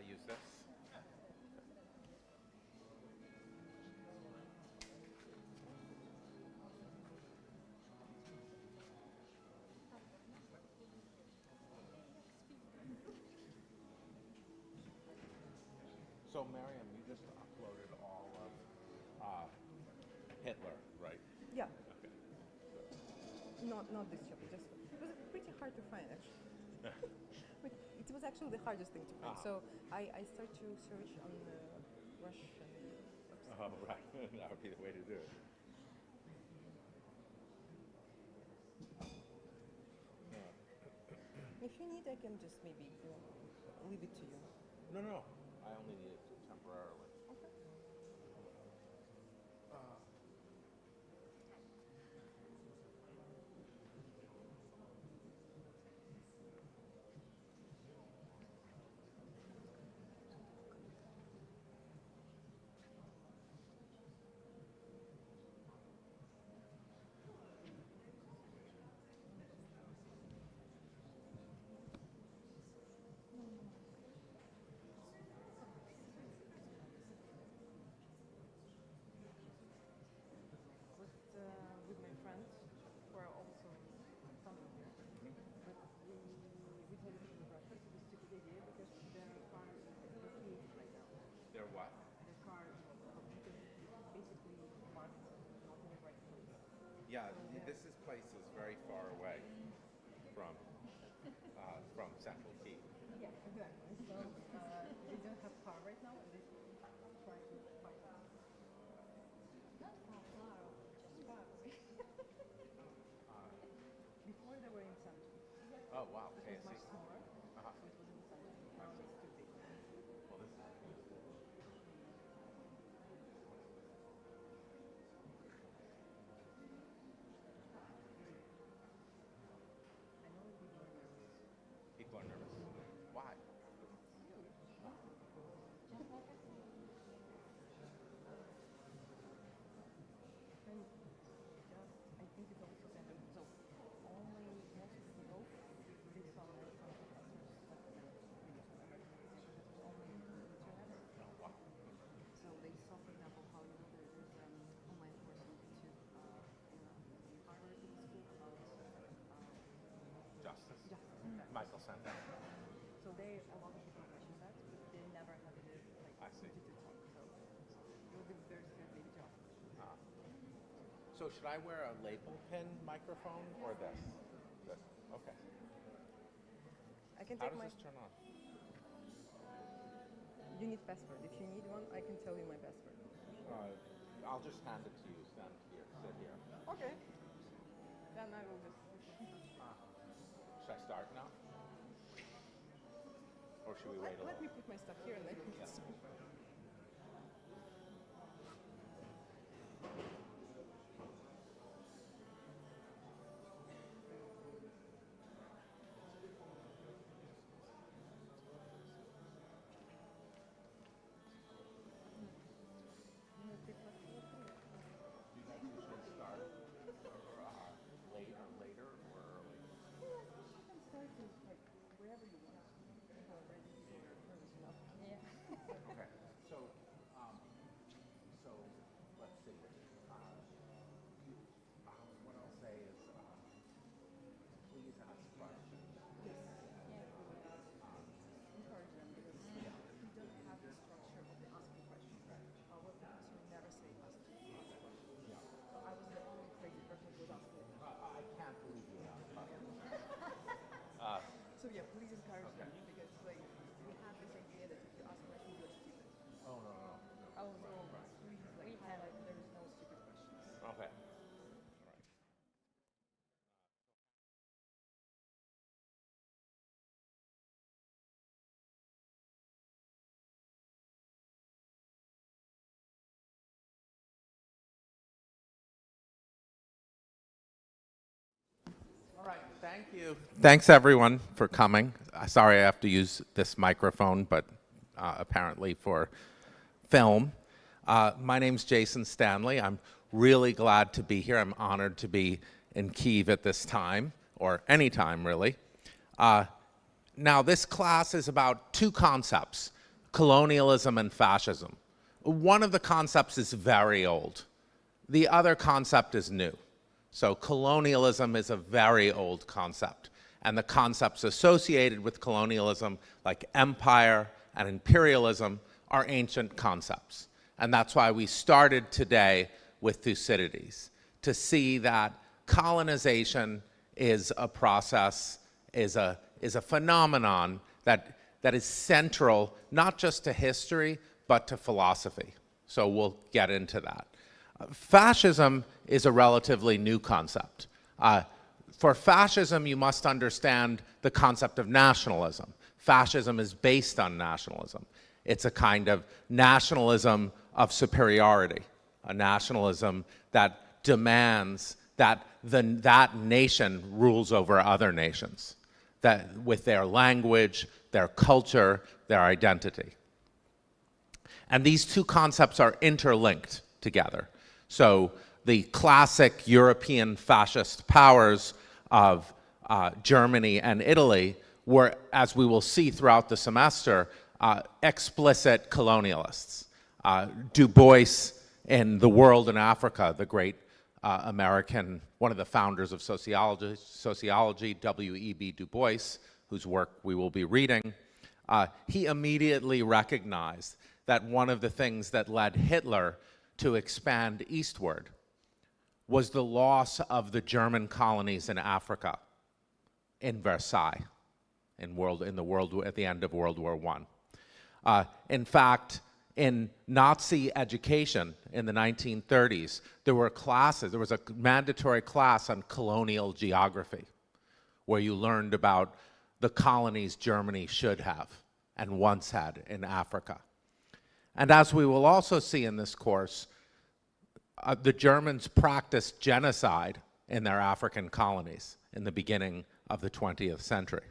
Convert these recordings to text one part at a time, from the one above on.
I use this? So, Miriam, you just uploaded all of Hitler, right? Yeah. Okay. Not this chapter. Just it was pretty hard to find actually. But it was actually the hardest thing to find. So I started to search on the Russian website. Oh, right. That would be the way to do it. If you need, I can just maybe leave it to you. No. I only need it temporarily. Okay. With my friends who are also from here. But we didn't live in Russia, so we took the idea because their car is blockaded right now. They're what? Their car is basically marked not in the right place. Yeah, this place is very far away from Central Key. Yeah, exactly. So they don't have car right now, and they try to find out. Not far, just far away. Before they were in Center. Oh, wow. It Okay, was I much see. smaller, Uh-huh. so it was in the center. Now it's too big. Well, this is I know people are nervous. people are nervous. Why? And just, I think it's also center. So only most of the people, they saw that some professors, like the professors only on the internet. Oh, wow. So they saw, for example, how there's online course on YouTube in Harvard Business School about Justice. justice. Michael sent that. So they, a lot of people question that, but they never had the I see. opportunity to talk. So it will be very scared maybe to ask questions. So should I wear a lapel pin microphone or this? This. Okay. I can How take does my. this turn on? You need password. If you need one, I can tell you my password. I'll just hand it to you. Stand here. Sit here. Okay. Then I will just. Should I start now? Or should we wait a Let little? me put my stuff here and then you can start. You guys usually start later or early? You can start like wherever you want. Already you're nervous enough. Yeah. Okay. So let's see. What I'll say is, please ask questions. Encourage them because we don't have the structure of asking questions. Our professor never say ask questions. So I was the only crazy person who was asking. I can't believe you now. So yeah, please encourage them because like we have this idea that if you ask questions you're stupid. Oh, no. Oh no, please like highlight there is no stupid questions. Okay. All right, thank you. Thanks, everyone, for coming. Sorry I have to use this microphone, but apparently for film. My name's Jason Stanley. I'm really glad to be here. I'm honored to be in Kyiv at this time, or any time, really. Now, this class is about two concepts. colonialism and fascism. One of the concepts is very old. The other concept is new. So colonialism is a very old concept. And the concepts associated with colonialism, like empire and imperialism, are ancient concepts. And that's why we started today with Thucydides, to see that colonization is a process, is a phenomenon that is central not just to history, but to philosophy. So we'll get into that. Fascism is a relatively new concept. For fascism, you must understand the concept of nationalism. Fascism is based on nationalism. It's a kind of nationalism of superiority, a nationalism that demands that that nation rules over other nations, that with their language, their culture, their identity. And these two concepts are interlinked together. So the classic European fascist powers of Germany and Italy were, as we will see throughout the semester, explicit colonialists. Du Bois in The World in Africa, the great American, one of the founders of sociology, W.E.B. Du Bois, whose work we will be reading, he immediately recognized that one of the things that led Hitler to expand eastward was the loss of the German colonies in Africa, in Versailles, at the end of World War I. In fact, in Nazi education in the 1930s, there were classes, there was a mandatory class on colonial geography, where you learned about the colonies Germany should have and once had in Africa. And as we will also see in this course, the Germans practiced genocide in their African colonies in the beginning of the 20th century.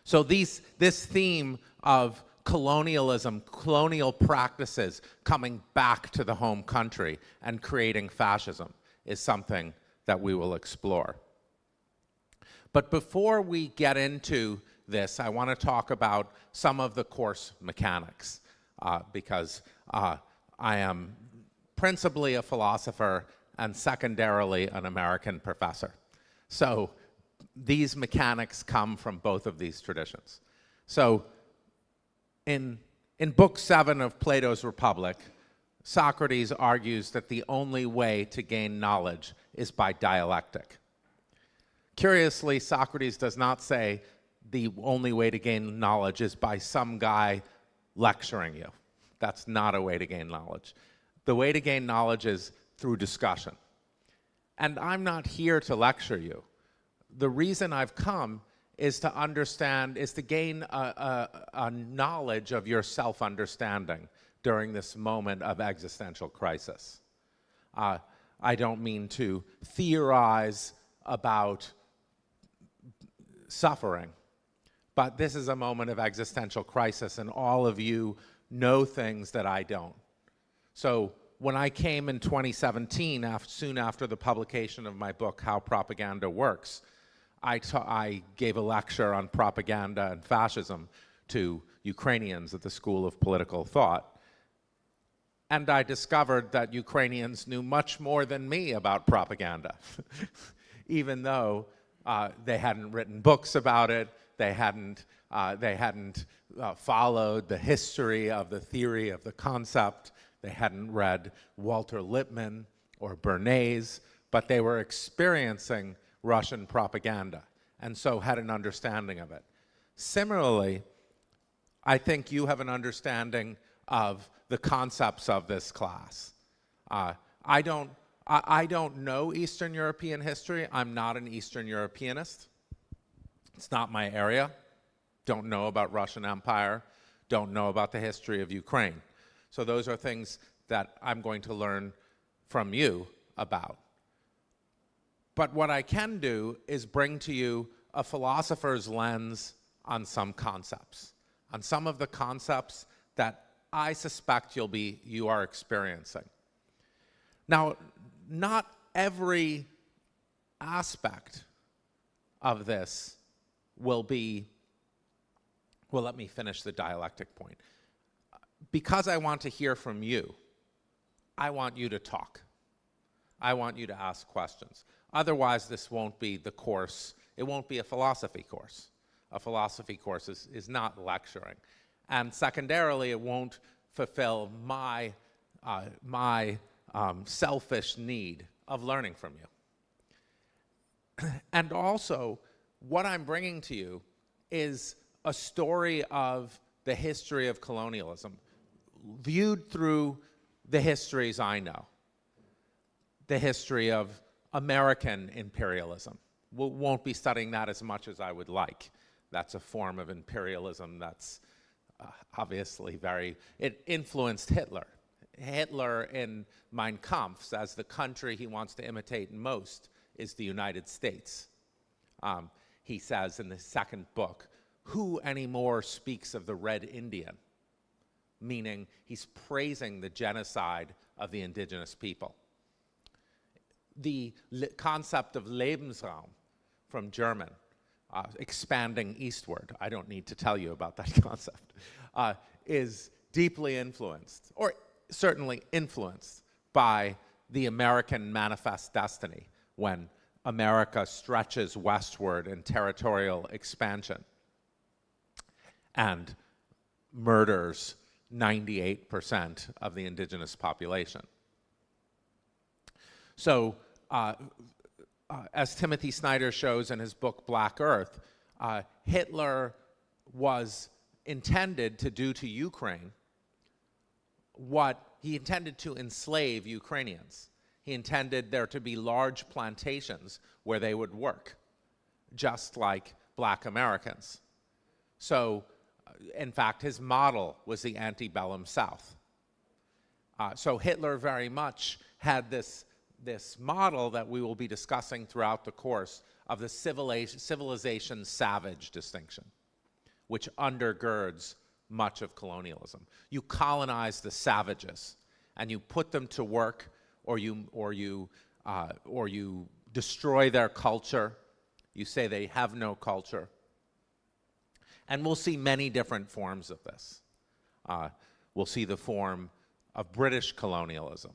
So this theme of colonialism, colonial practices coming back to the home country and creating fascism is something that we will explore. But before we get into this, I want to talk about some of the course mechanics, because I am principally a philosopher and secondarily an American professor. So these mechanics come from both of these traditions. So in Book 7 of Plato's Republic, Socrates argues that the only way to gain knowledge is by dialectic. Curiously, Socrates does not say the only way to gain knowledge is by some guy lecturing you. That's not a way to gain knowledge. The way to gain knowledge is through discussion. And I'm not here to lecture you. The reason I've come is to understand, is to gain a knowledge of your self-understanding during this moment of existential crisis. I don't mean to theorize about suffering, but this is a moment of existential crisis, and all of you know things that I don't. So when I came in 2017, soon after the publication of my book, How Propaganda Works, I gave a lecture on propaganda and fascism to Ukrainians at the School of Political Thought. And I discovered that Ukrainians knew much more than me about propaganda, even though they hadn't written books about it, they hadn't followed the history of the theory of the concept, they hadn't read Walter Lippmann or Bernays, but they were experiencing Russian propaganda, and so had an understanding of it. Similarly, I think you have an understanding of the concepts of this class. I don't know Eastern European history. I'm not an Eastern Europeanist. It's not my area. Don't know about Russian Empire. Don't know about the history of Ukraine. So those are things that I'm going to learn from you about. But what I can do is bring to you a philosopher's lens on some concepts, on some of the concepts that I suspect you are experiencing. Now, not every aspect of this will be well, let me finish the dialectic point. Because I want to hear from you, I want you to talk. I want you to ask questions. Otherwise, this won't be the course. It won't be a philosophy course. A philosophy course is not lecturing. And secondarily, it won't fulfill my selfish need of learning from you. And also, what I'm bringing to you is a story of the history of colonialism, viewed through the histories I know. The history of American imperialism. We won't be studying that as much as I would like. That's a form of imperialism that's obviously it influenced Hitler. Hitler in Mein Kampf says the country he wants to imitate most is the United States. He says in the second book, who anymore speaks of the Red Indian? Meaning he's praising the genocide of the indigenous people. The concept of Lebensraum from German, expanding eastward, I don't need to tell you about that concept, is deeply influenced, or certainly influenced, by the American manifest destiny when America stretches westward in territorial expansion and murders 98% of the indigenous population. So, as Timothy Snyder shows in his book Black Earth, Hitler was intended to do to Ukraine what he intended to enslave Ukrainians. He intended there to be large plantations where they would work, just like black Americans. So, in fact, his model was the antebellum South. So Hitler very much had this model that we will be discussing throughout the course of the civilization-savage distinction, which undergirds much of colonialism. You colonize the savages, and you put them to work, or you destroy their culture. You say they have no culture. And we'll see many different forms of this. We'll see the form of British colonialism.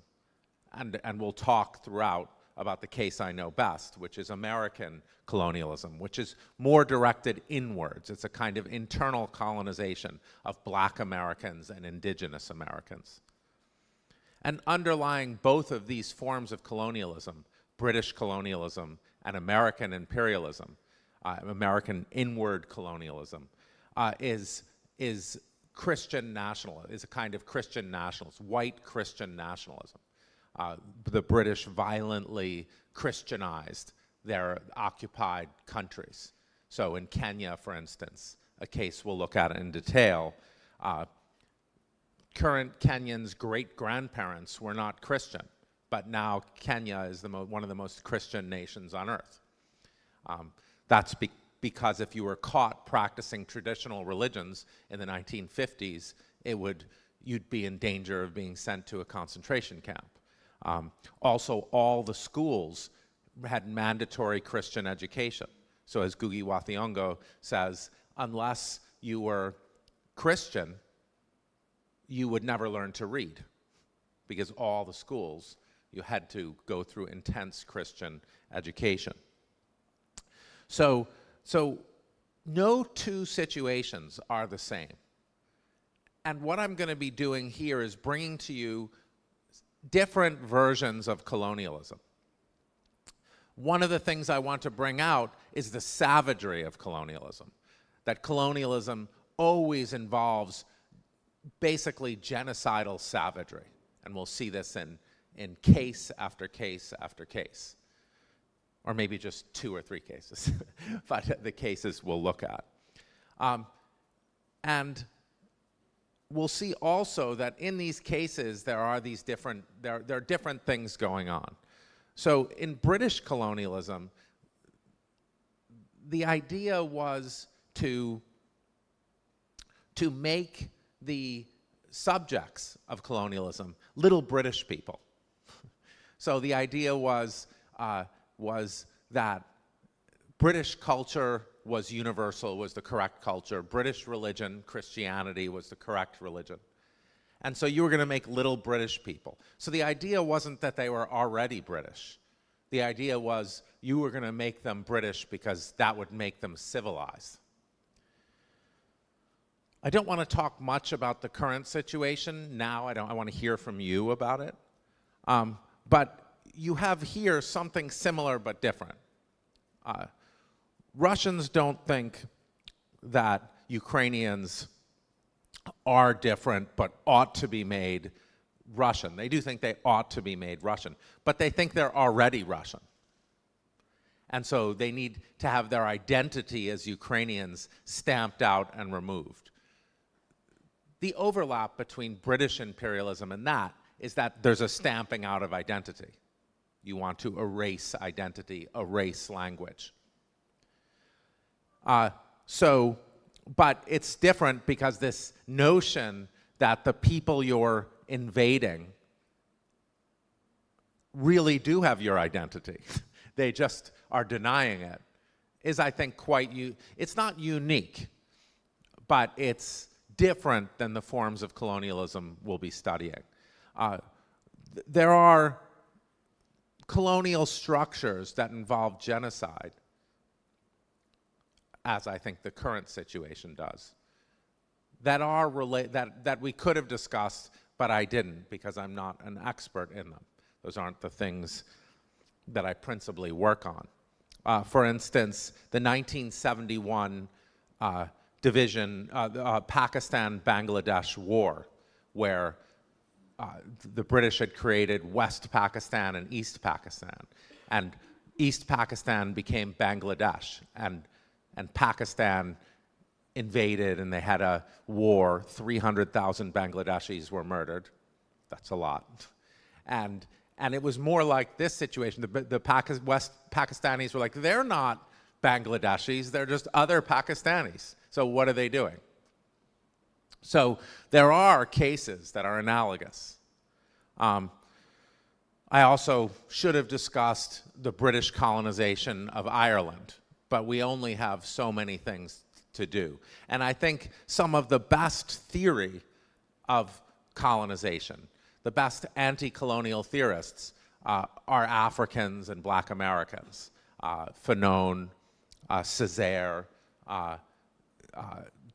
And we'll talk throughout about the case I know best, which is American colonialism, which is more directed inwards. It's a kind of internal colonization of black Americans and indigenous Americans. And underlying both of these forms of colonialism, British colonialism and American imperialism, American inward colonialism, is Christian nationalism, is a kind of Christian nationalism, white Christian nationalism. The British violently Christianized their occupied countries. So in Kenya, for instance, a case we'll look at in detail, current Kenyans' great-grandparents were not Christian, but now Kenya is one of the most Christian nations on earth. That's because if you were caught practicing traditional religions in the 1950s, you'd be in danger of being sent to a concentration camp. Also, all the schools had mandatory Christian education. So as Ngugi wa Thiong'o says, unless you were Christian, you would never learn to read, because all the schools, you had to go through intense Christian education. So no two situations are the same. And what I'm going to be doing here is bringing to you different versions of colonialism. One of the things I want to bring out is the savagery of colonialism, that colonialism always involves basically genocidal savagery. And we'll see this in case after case after case. Or maybe just 2 or 3 cases, but the cases we'll look at. And we'll see also that in these cases there are these different things going on. So in British colonialism, the idea was to make the subjects of colonialism little British people. So the idea was that British culture was universal, was the correct culture. British religion, Christianity, was the correct religion. And so you were going to make little British people. So the idea wasn't that they were already British. The idea was you were going to make them British because that would make them civilized. I don't want to talk much about the current situation now. I want to hear from you about it. But you have here something similar but different. Russians don't think that Ukrainians are different but ought to be made Russian. They do think they ought to be made Russian, but they think they're already Russian. And so they need to have their identity as Ukrainians stamped out and removed. The overlap between British imperialism and that is that there's a stamping out of identity. You want to erase identity, erase language. But it's different because this notion that the people you're invading really do have your identity, they just are denying it, is, I think, it's not unique, but it's different than the forms of colonialism we'll be studying. There are colonial structures that involve genocide, as I think the current situation does, that we could have discussed, but I didn't because I'm not an expert in them. Those aren't the things that I principally work on. For instance, the 1971 Pakistan-Bangladesh war, where the British had created West Pakistan and East Pakistan, and East Pakistan became Bangladesh, and Pakistan invaded, and they had a war. 300,000 Bangladeshis were murdered. That's a lot. And it was more like this situation. The West Pakistanis were like, they're not Bangladeshis, they're just other Pakistanis. So what are they doing? So there are cases that are analogous. I also should have discussed the British colonization of Ireland, but we only have so many things to do. And I think some of the best theory of colonization, the best anti-colonial theorists are Africans and Black Americans. Fanon, Césaire,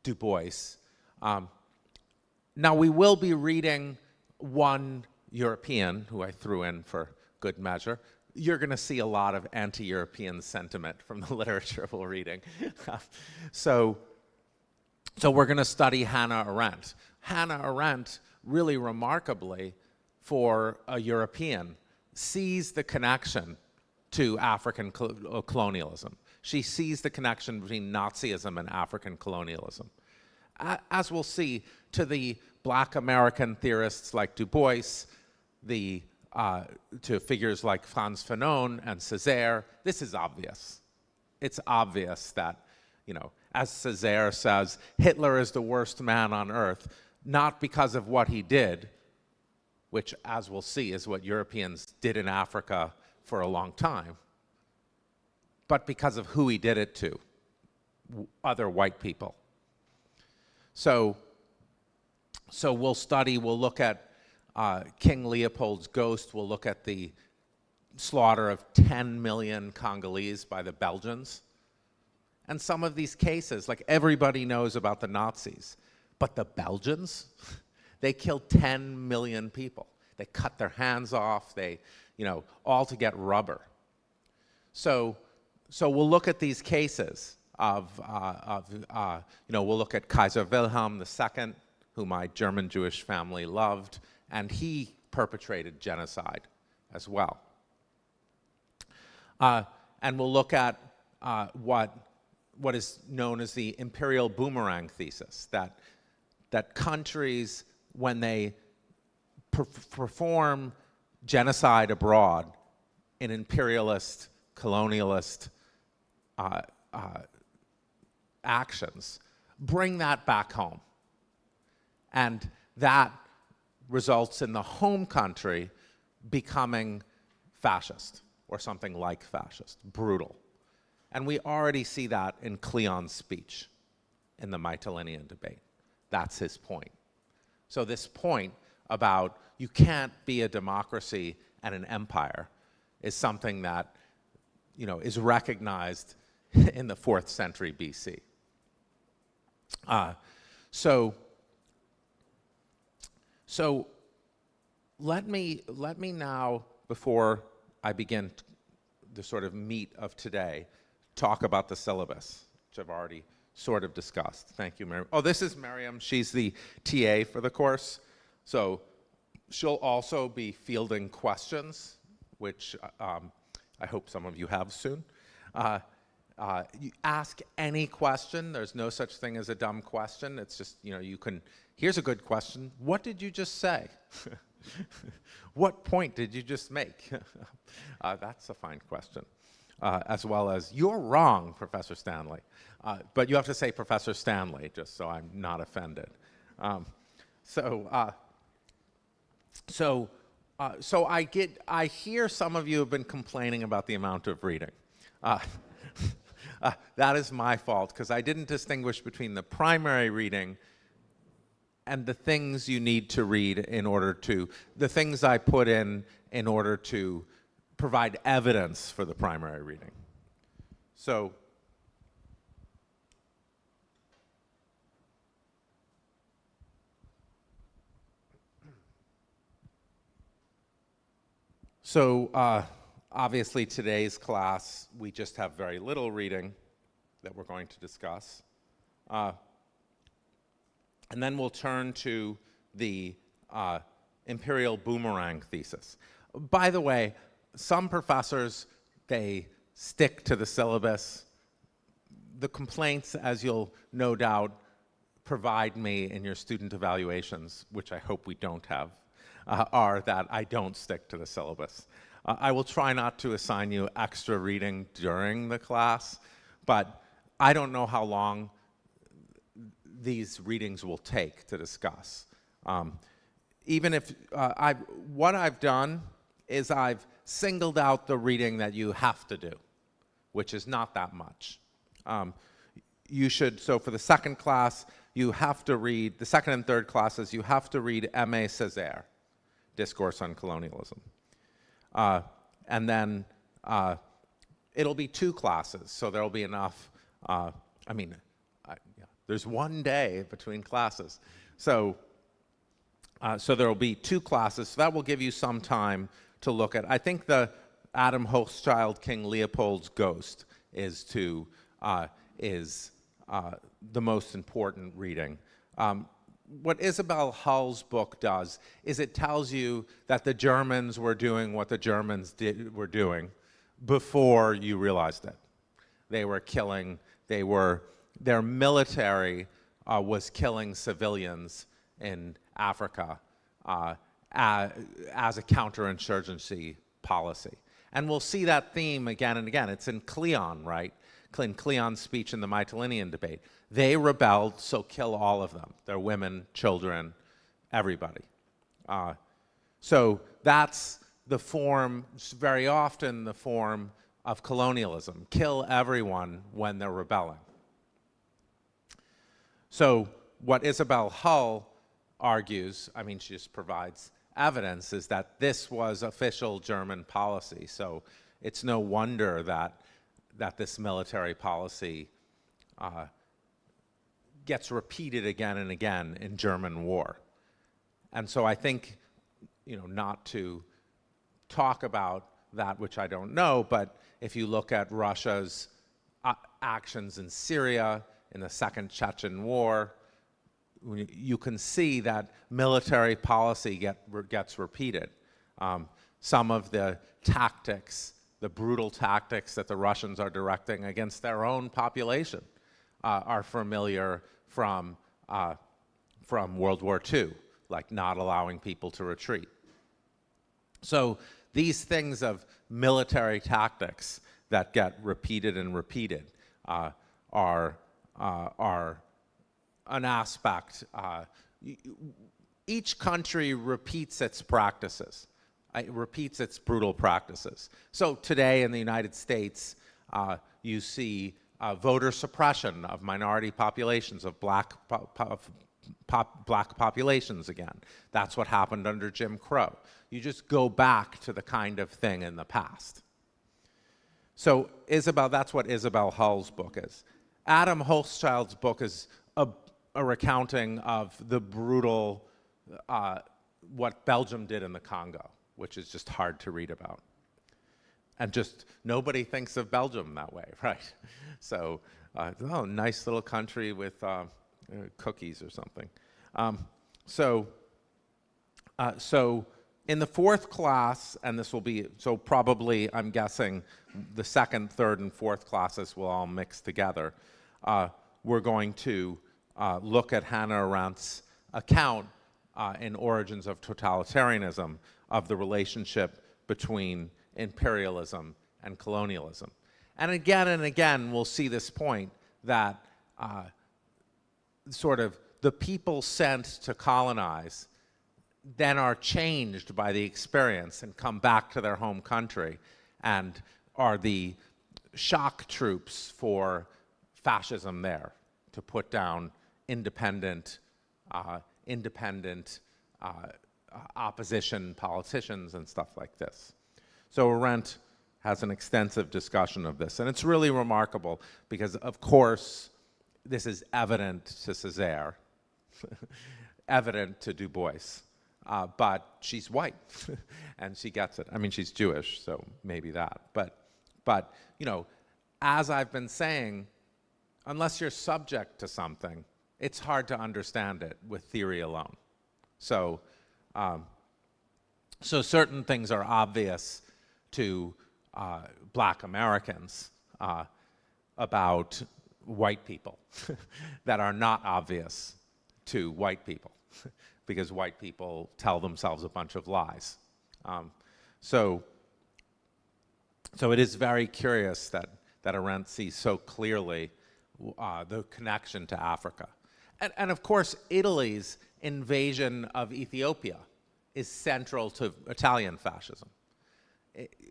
Du Bois. Now we will be reading one European, who I threw in for good measure. You're going to see a lot of anti-European sentiment from the literature we're reading. So we're going to study Hannah Arendt. Hannah Arendt, really remarkably, for a European, sees the connection to African colonialism. She sees the connection between Nazism and African colonialism. As we'll see, to the Black American theorists like Du Bois, to figures like Frantz Fanon and Césaire, this is obvious. It's obvious that, as Césaire says, Hitler is the worst man on earth, not because of what he did, which, as we'll see, is what Europeans did in Africa for a long time, but because of who he did it to, other white people. So we'll look at King Leopold's ghost. We'll look at the slaughter of 10 million Congolese by the Belgians. And some of these cases, like everybody knows about the Nazis, but the Belgians, they killed 10 million people. They cut their hands off, all to get rubber. So we'll look at these cases we'll look at Kaiser Wilhelm II, who my German Jewish family loved, and he perpetrated genocide as well. And we'll look at what is known as the imperial boomerang thesis, that countries, when they perform genocide abroad in imperialist, colonialist actions, bring that back home. And that results in the home country becoming fascist, or something like fascist, brutal. And we already see that in Cleon's speech in the Mytilenean debate. That's his point. So this point about you can't be a democracy and an empire is something that, you know, is recognized in the 4th century BC. So let me now, before I begin the sort of meat of today, talk about the syllabus, which I've already sort of discussed. Thank you, Miriam. Oh, this is Miriam. She's the TA for the course. So she'll also be fielding questions, which I hope some of you have soon. You ask any question. There's no such thing as a dumb question. It's just, you know, you can, here's a good question. What did you just say? What point did you just make? That's a fine question. As well as, you're wrong, Professor Stanley. But you have to say Professor Stanley, just so I'm not offended. So I hear some of you have been complaining about the amount of reading. That is my fault, because I didn't distinguish between the primary reading and the things you need to read in order to, the things I put in order to provide evidence for the primary reading. So obviously today's class, we just have very little reading that we're going to discuss. And then we'll turn to the imperial boomerang thesis. By the way, some professors, they stick to the syllabus. The complaints, as you'll no doubt provide me in your student evaluations, which I hope we don't have, are that I don't stick to the syllabus. I will try not to assign you extra reading during the class, but I don't know how long these readings will take to discuss. Even if, what I've done is I've singled out the reading that you have to do, which is not that much. You should, so for the second class, you have to read, the second and third classes, you have to read Aimé Césaire, Discourse on Colonialism. And then it'll be 2 classes, so there'll be enough, there's one day between classes. So there'll be 2 classes, so that will give you some time to look at. I think the Adam Hochschild King Leopold's Ghost is the most important reading. What Isabel Hull's book does is it tells you that the Germans were doing what the Germans were doing before you realized it. They were killing, their military was killing civilians in Africa as a counterinsurgency policy. And we'll see that theme again and again. It's in Cleon, right? In Cleon's speech in the Mytilenean debate. They rebelled, so kill all of them. Their women, children, everybody. So that's the form, very often the form of colonialism. Kill everyone when they're rebelling. So what Isabel Hull argues, I mean, she just provides evidence, is that this was official German policy. So it's no wonder that this military policy gets repeated again and again in German war. And so I think, you know, not to talk about that which I don't know, but if you look at Russia's actions in Syria, in the Second Chechen War, you can see that military policy gets repeated. Some of the tactics, the brutal tactics that the Russians are directing against their own population are familiar from World War II, like not allowing people to retreat. So these things of military tactics that get repeated and repeated are an aspect. Each country repeats its practices. It repeats its brutal practices. So today in the United States, you see voter suppression of minority populations, of black populations again. That's what happened under Jim Crow. You just go back to the kind of thing in the past. So that's what Isabel Hull's book is. Adam Hochschild's book is a recounting of the brutal, what Belgium did in the Congo, which is just hard to read about. And just nobody thinks of Belgium that way, right? So, oh, nice little country with cookies or something. So in the fourth class, and this will be, so probably, I'm guessing, the second, third, and fourth classes will all mix together. We're going to look at Hannah Arendt's account in Origins of Totalitarianism of the relationship between imperialism and colonialism. And again, we'll see this point that sort of the people sent to colonize then are changed by the experience and come back to their home country and are the shock troops for fascism there, to put down independent opposition politicians and stuff like this. So Arendt has an extensive discussion of this, and it's really remarkable because, of course, this is evident to Césaire, evident to Du Bois, but she's white, and she gets it. I mean, she's Jewish, so maybe that. But you know, as I've been saying, unless you're subject to something, it's hard to understand it with theory alone. So, so certain things are obvious to black Americans about white people that are not obvious to white people because white people tell themselves a bunch of lies. So it is very curious that Arendt sees so clearly the connection to Africa. And of course, Italy's invasion of Ethiopia is central to Italian fascism.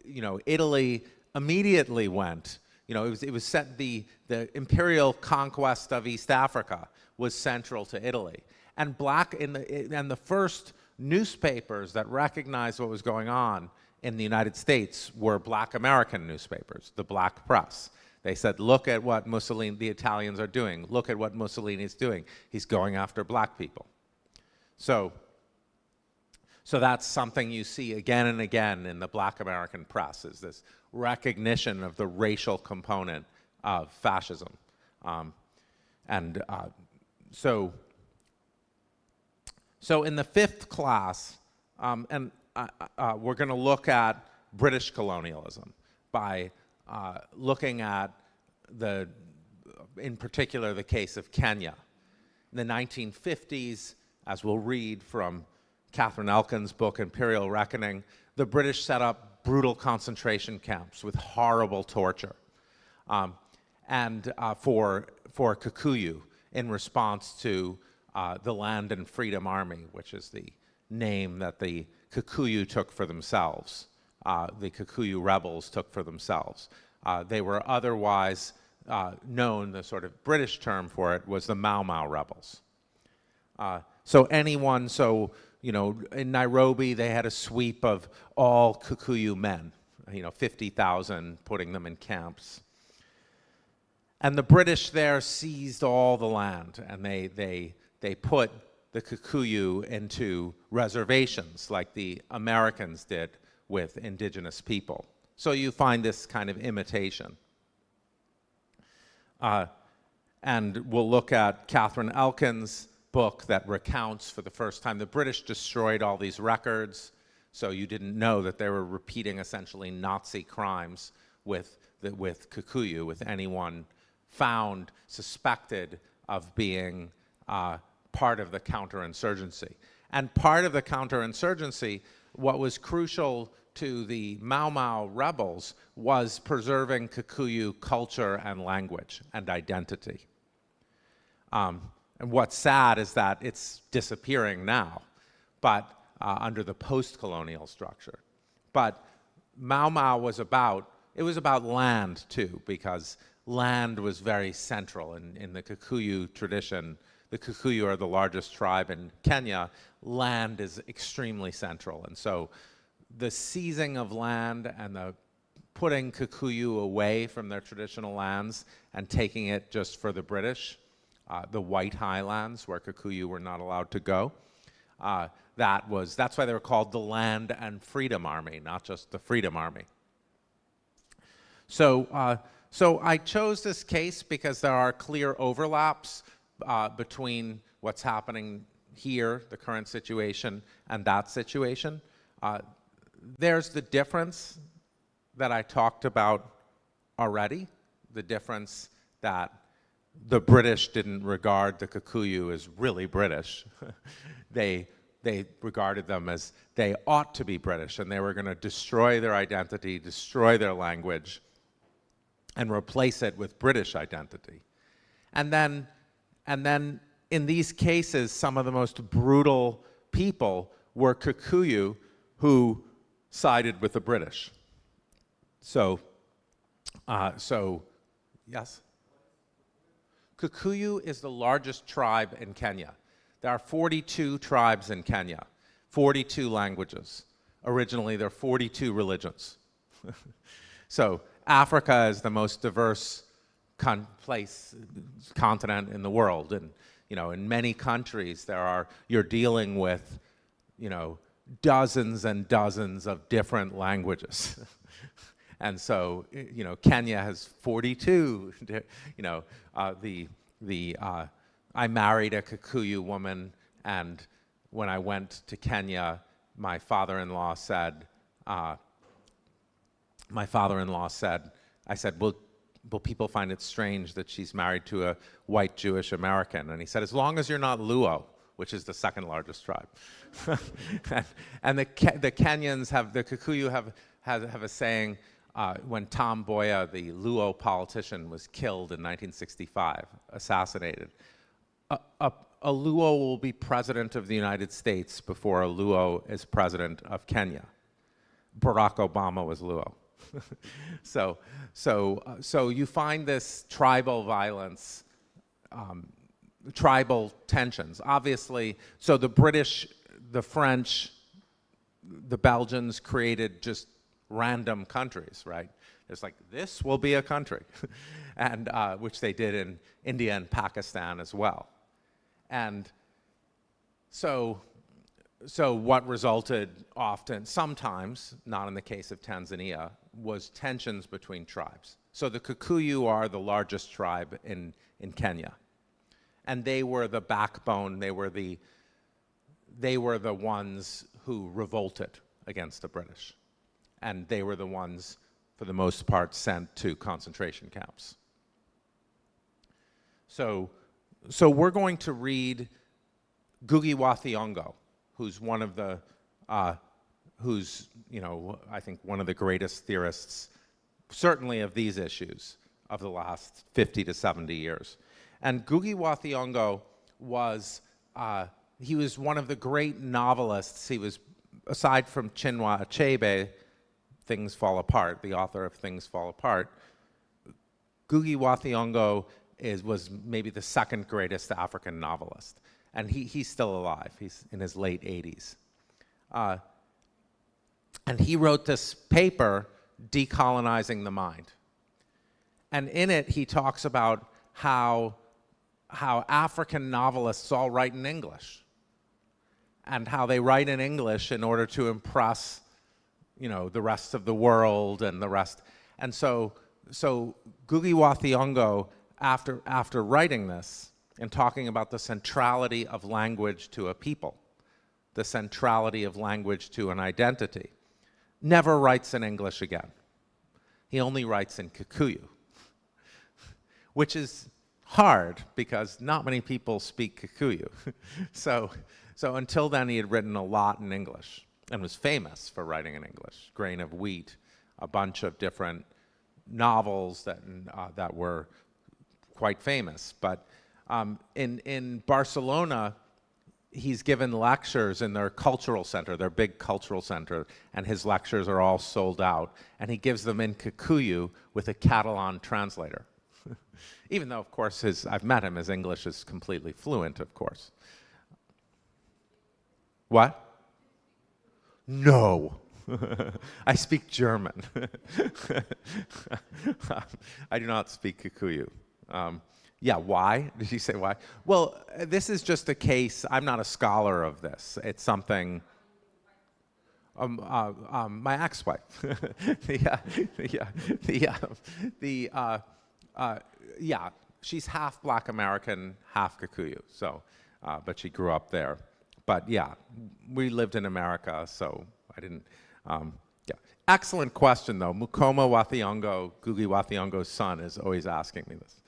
You know, Italy immediately went, you know, it was set, the imperial conquest of East Africa was central to Italy. And the first newspapers that recognized what was going on in the United States were black American newspapers, the black press. They said, look at what Mussolini, the Italians are doing. Look at what Mussolini is doing. He's going after black people. So that's something you see again and again in the black American press, is this recognition of the racial component of fascism. So in the fifth class, we're going to look at British colonialism by looking at in particular, the case of Kenya. In the 1950s, as we'll read from Catherine Elkin's book, Imperial Reckoning, the British set up brutal concentration camps with horrible torture for Kikuyu in response to the Land and Freedom Army, which is the name that the Kikuyu took for themselves. The Kikuyu rebels took for themselves. They were otherwise known, the sort of British term for it was the Mau Mau rebels. You know, in Nairobi, they had a sweep of all Kikuyu men, 50,000, putting them in camps. And the British there seized all the land, and they put the Kikuyu into reservations like the Americans did with indigenous people. So you find this kind of imitation. And we'll look at Catherine Elkin's book that recounts for the first time the British destroyed all these records, so you didn't know that they were repeating essentially Nazi crimes with Kikuyu, with anyone found suspected of being part of the counterinsurgency. And part of the counterinsurgency, what was crucial to the Mau Mau rebels was preserving Kikuyu culture and language and identity. And what's sad is that it's disappearing now, but under the post-colonial structure. But Mau Mau was about it was about land too, because land was very central in the Kikuyu tradition. The Kikuyu are the largest tribe in Kenya. Land is extremely central, and so the seizing of land and the putting Kikuyu away from their traditional lands and taking it just for the British, the White Highlands, where Kikuyu were not allowed to go. That's why they were called the Land and Freedom Army, not just the Freedom Army. So I chose this case because there are clear overlaps between what's happening here, the current situation, and that situation. There's the difference that I talked about already, the difference that the British didn't regard the Kikuyu as really British. They regarded them as they ought to be British, and they were going to destroy their identity, destroy their language, and replace it with British identity. And then in these cases, some of the most brutal people were Kikuyu who sided with the British. So yes? Kikuyu is the largest tribe in Kenya. There are 42 tribes in Kenya, 42 languages. Originally, there are 42 religions. So Africa is the most diverse continent in the world, and in many countries you're dealing with dozens and dozens of different languages. And so Kenya has 42. I married a Kikuyu woman, and when I went to Kenya, my father-in-law said, I said, will people find it strange that she's married to a white Jewish American? And he said, as long as you're not Luo, which is the second largest tribe. and the Kenyans the Kikuyu have a saying, when Tom Mboya, the Luo politician, was killed in 1965, assassinated, a Luo will be president of the United States before a Luo is president of Kenya. Barack Obama was Luo. So you find this tribal violence, tribal tensions. Obviously, so the British, the French, the Belgians created just random countries, right? It's like, this will be a country, and which they did in India and Pakistan as well. And so what resulted often, sometimes, not in the case of Tanzania, was tensions between tribes. So the Kikuyu are the largest tribe in Kenya. And they were the backbone, they were the ones who revolted against the British. And they were the ones, for the most part, sent to concentration camps. So we're going to read Ngugi wa Thiong'o, who's one of the, I think one of the greatest theorists, certainly of these issues, of the last 50 to 70 years. And Ngugi wa Thiong'o was, he was one of the great novelists. He was, aside from Chinua Achebe, Things Fall Apart, the author of Things Fall Apart, Ngugi wa Thiong'o was maybe the second greatest African novelist. And he's still alive. He's in his late 80s. And he wrote this paper, Decolonizing the Mind. And in it, he talks about how African novelists all write in English, and how they write in English in order to impress, the rest of the world and the rest. And so Ngugi wa Thiong'o, after writing this and talking about the centrality of language to a people, the centrality of language to an identity, never writes in English again. He only writes in Kikuyu, which is hard because not many people speak Kikuyu. So until then, he had written a lot in English and was famous for writing in English. Grain of Wheat, a bunch of different novels that were quite famous. But in Barcelona, he's given lectures in their cultural center, their big cultural center, and his lectures are all sold out. And he gives them in Kikuyu with a Catalan translator. Even though, of course, I've met him, his English is completely fluent, of course. What? No. I speak German. I do not speak Kikuyu. Yeah, why? Did you say why? Well, this is just a case. I'm not a scholar of this. It's something. My ex-wife. Yeah, she's half Black American, half Kikuyu. So, but she grew up there. But yeah, we lived in America, so I didn't. Yeah, excellent question though. Mukoma Wathiongo, Gugi Wathiongo's son, is always asking me this.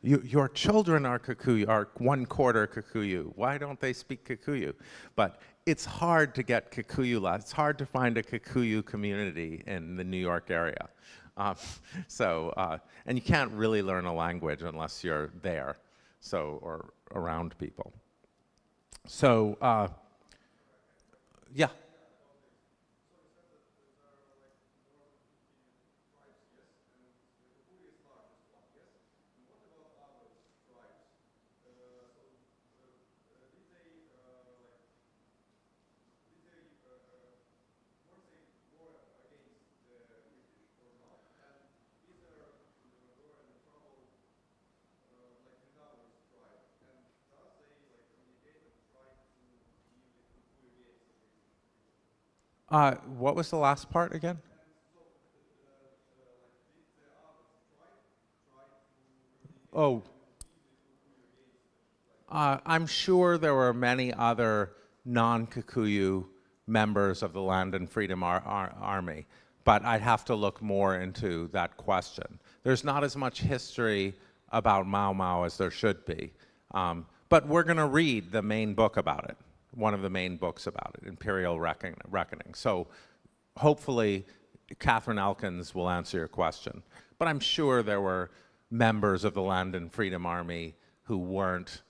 Your children are Kikuyu, are 1/4 Kikuyu. Why don't they speak Kikuyu? But it's hard to get Kikuyu. It's hard to find a Kikuyu community in the New York area. And you can't really learn a language unless you're there, or around people. So, yeah. What was the last part again? Oh. I'm sure there were many other non-Kikuyu members of the Land and Freedom Army, but I'd have to look more into that question. There's not as much history about Mau Mau as there should be, but we're going to read the main book about it. One of the main books about it, Imperial Reckoning. So hopefully Catherine Elkins will answer your question. But I'm sure there were members of the Land and Freedom Army who weren't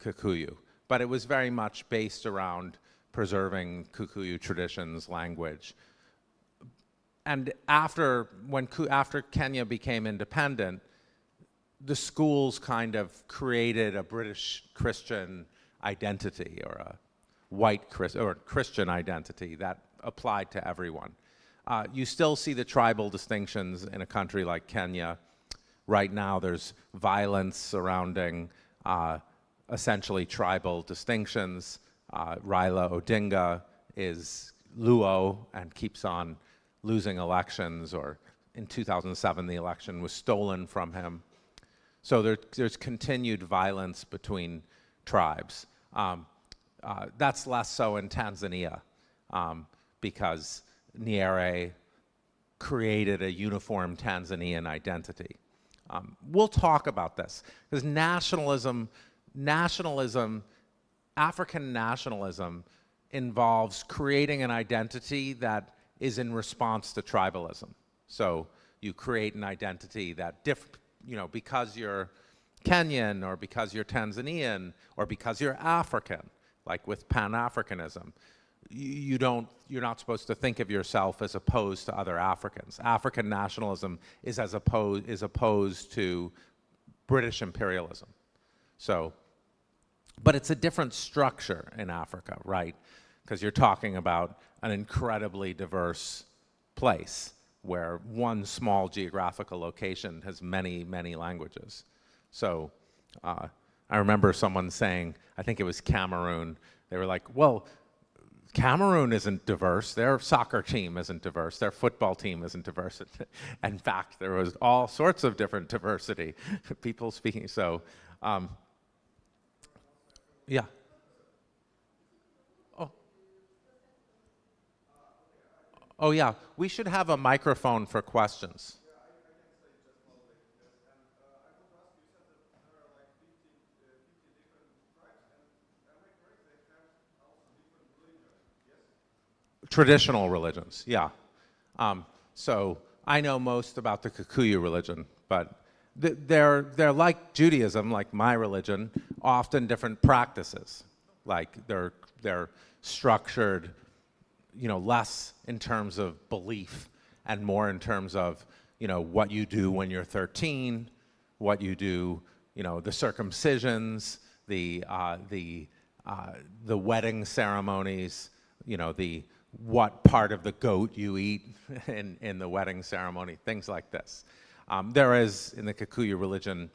Kikuyu. But it was very much based around preserving Kikuyu traditions, language. And after Kenya became independent, the schools kind of created a British Christian identity, or a white Christian identity that applied to everyone. You still see the tribal distinctions in a country like Kenya. Right now there's violence surrounding essentially tribal distinctions. Raila Odinga is Luo and keeps on losing elections, or in 2007 the election was stolen from him. So there's continued violence between tribes. That's less so in Tanzania, because Nyerere created a uniform Tanzanian identity. We'll talk about this, because African nationalism involves creating an identity that is in response to tribalism. So you create an identity that, because you're Kenyan, or because you're Tanzanian, or because you're African, like with Pan-Africanism, you're not supposed to think of yourself as opposed to other Africans. African nationalism is opposed to British imperialism. So, but it's a different structure in Africa, right? Because you're talking about an incredibly diverse place where one small geographical location has many, many languages. So I remember someone saying, I think it was Cameroon, they were like, well, Cameroon isn't diverse, their soccer team isn't diverse, their football team isn't diverse. In fact, there was all sorts of different diversity, people speaking, so, yeah. Oh yeah, we should have a microphone for questions. Traditional religions, yeah. So I know most about the Kikuyu religion, but they're like Judaism, like my religion, often different practices. Like they're structured, less in terms of belief and more in terms of, what you do when you're 13, what you do, the circumcisions, the wedding ceremonies, what part of the goat you eat in the wedding ceremony, things like this. There is, in the Kikuyu religion,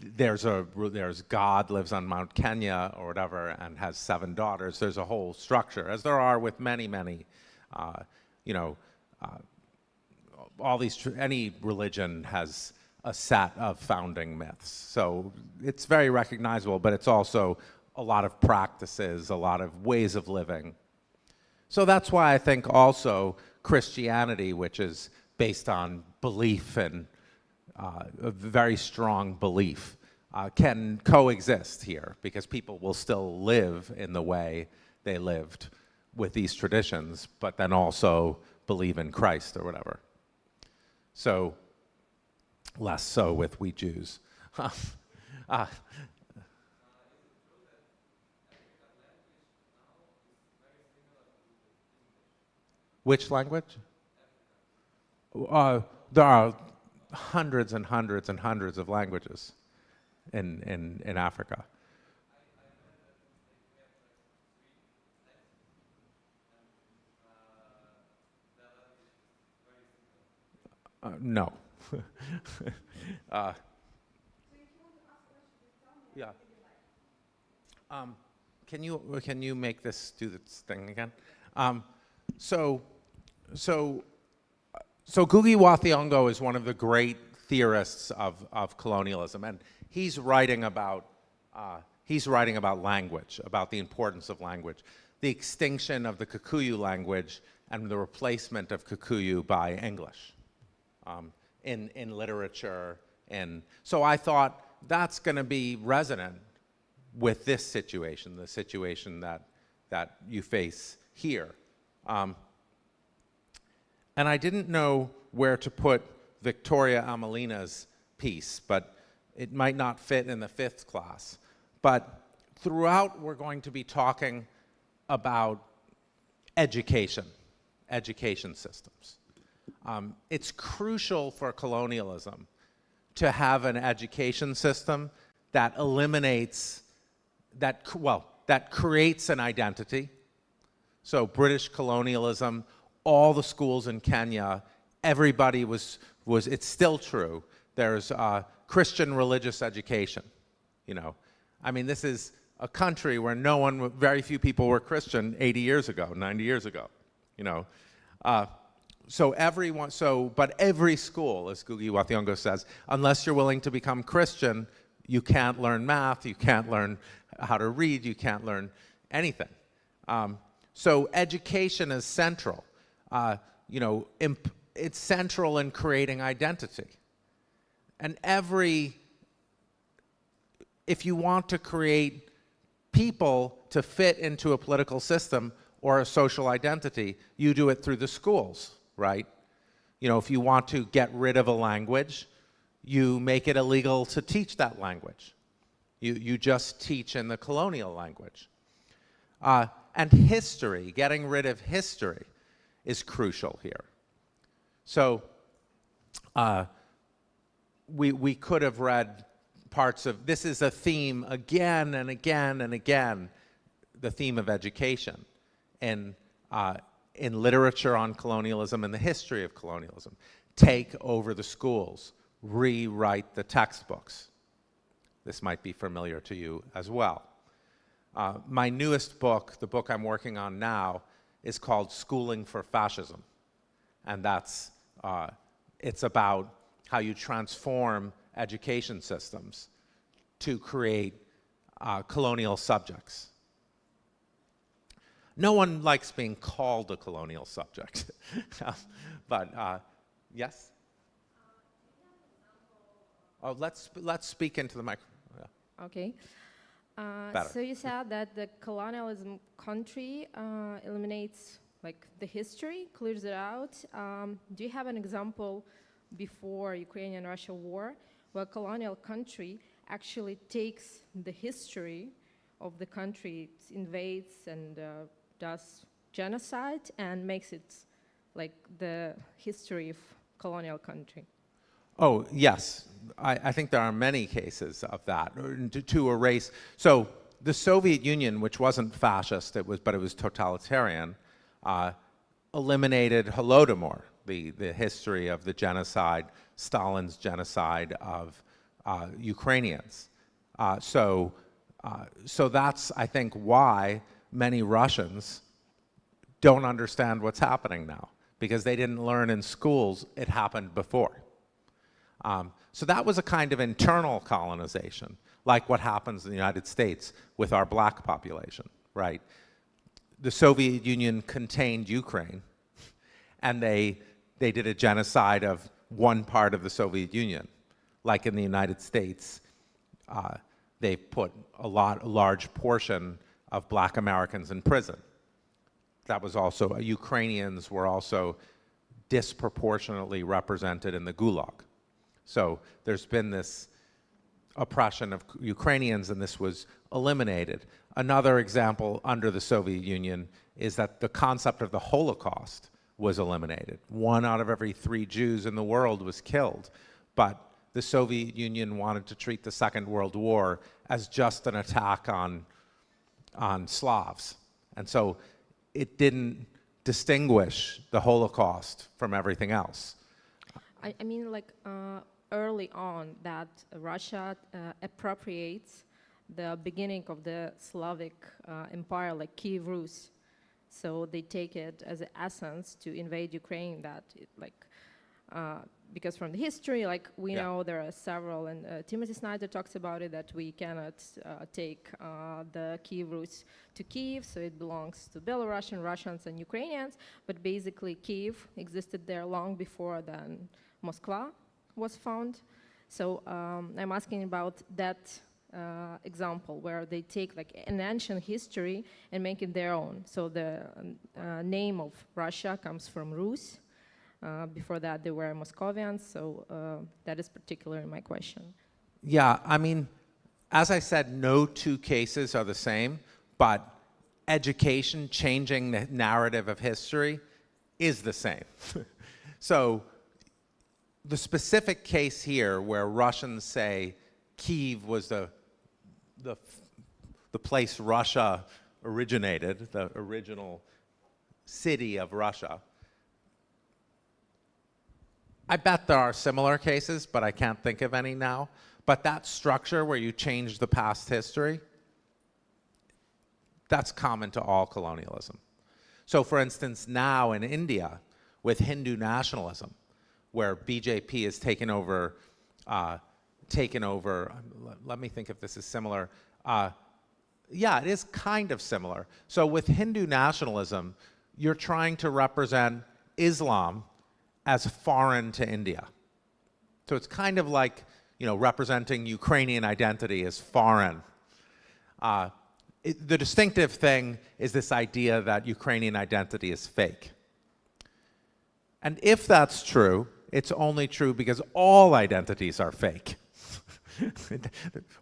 there's God lives on Mount Kenya or whatever and has 7 daughters. There's a whole structure, as there are with many, any religion has a set of founding myths. So it's very recognizable, but it's also a lot of practices, a lot of ways of living. So that's why I think also Christianity, which is based on belief and a very strong belief, can coexist here, because people will still live in the way they lived with these traditions, but then also believe in Christ or whatever. So, less so with we Jews. Which language? There are hundreds and hundreds and hundreds of languages in Africa. No. Yeah. Can you make this do this thing again? So Ngugi wa Thiong'o is one of the great theorists of colonialism, and he's writing about language, about the importance of language, the extinction of the Kikuyu language, and the replacement of Kikuyu by English in literature. And so I thought that's going to be resonant with this situation, the situation that you face here. And I didn't know where to put Victoria Amelina's piece, but it might not fit in the 5th class. But throughout, we're going to be talking about education systems. It's crucial for colonialism to have an education system that eliminates, that creates an identity. So British colonialism, all the schools in Kenya, everybody was it's still true. There's Christian religious education, I mean, this is a country where very few people were Christian 80 years ago, 90 years ago, but every school, as Ngugi wa Thiong'o says, unless you're willing to become Christian, you can't learn math, you can't learn how to read, you can't learn anything. So education is central. It's central in creating identity. And if you want to create people to fit into a political system or a social identity, you do it through the schools, right? If you want to get rid of a language, you make it illegal to teach that language. You just teach in the colonial language. And history, getting rid of history, is crucial here. So we could have read parts of, this is a theme again and again and again, the theme of education in literature on colonialism and the history of colonialism. Take over the schools, rewrite the textbooks. This might be familiar to you as well. My newest book, the book I'm working on now, is called Schooling for Fascism. And it's about how you transform education systems to create colonial subjects. No one likes being called a colonial subject. But yes? Oh, let's speak into the microphone. Yeah. Okay. Better. So you said that the colonialism country eliminates the history, clears it out. Do you have an example before Ukraine and Russia war where colonial country actually takes the history of the country, it invades and does genocide and makes it like the history of colonial country. Oh, yes. I think there are many cases of that, to erase. So the Soviet Union, which wasn't fascist, but it was totalitarian, eliminated Holodomor, the history of the genocide, Stalin's genocide of Ukrainians. So that's, I think, why many Russians don't understand what's happening now, because they didn't learn in schools it happened before. So that was a kind of internal colonization, like what happens in the United States with our black population, right? The Soviet Union contained Ukraine, and they did a genocide of one part of the Soviet Union. Like in the United States, they put a large portion of black Americans in prison. That was also, Ukrainians were also disproportionately represented in the Gulag. So there's been this oppression of Ukrainians, and this was eliminated. Another example under the Soviet Union is that the concept of the Holocaust was eliminated. 1 out of every 3 Jews in the world was killed, but the Soviet Union wanted to treat the Second World War as just an attack on Slavs. And so it didn't distinguish the Holocaust from everything else. I mean, like, early on that Russia appropriates the beginning of the Slavic empire, like Kiev Rus. So they take it as an essence to invade Ukraine, that because from the history, like we know there are several, and Timothy Snyder talks about it, that we cannot take the Kiev Rus to Kiev, so it belongs to Belarusian, Russians, and Ukrainians. But basically, Kiev existed there long before then Moscow was found. So I'm asking about that example where they take like an ancient history and make it their own. So the name of Russia comes from Rus. Before that, they were Moscovians. So that is particularly my question. Yeah, I mean, as I said, no 2 cases are the same, but education, changing the narrative of history, is the same. So the specific case here where Russians say Kyiv was the place Russia originated, the original city of Russia, I bet there are similar cases, but I can't think of any now. But that structure where you change the past history, that's common to all colonialism. So for instance, now in India, with Hindu nationalism, where BJP has taken over, let me think if this is similar. Yeah, it is kind of similar. So with Hindu nationalism, you're trying to represent Islam as foreign to India. So it's kind of like, you know, representing Ukrainian identity as foreign. The distinctive thing is this idea that Ukrainian identity is fake. And if that's true, it's only true because all identities are fake.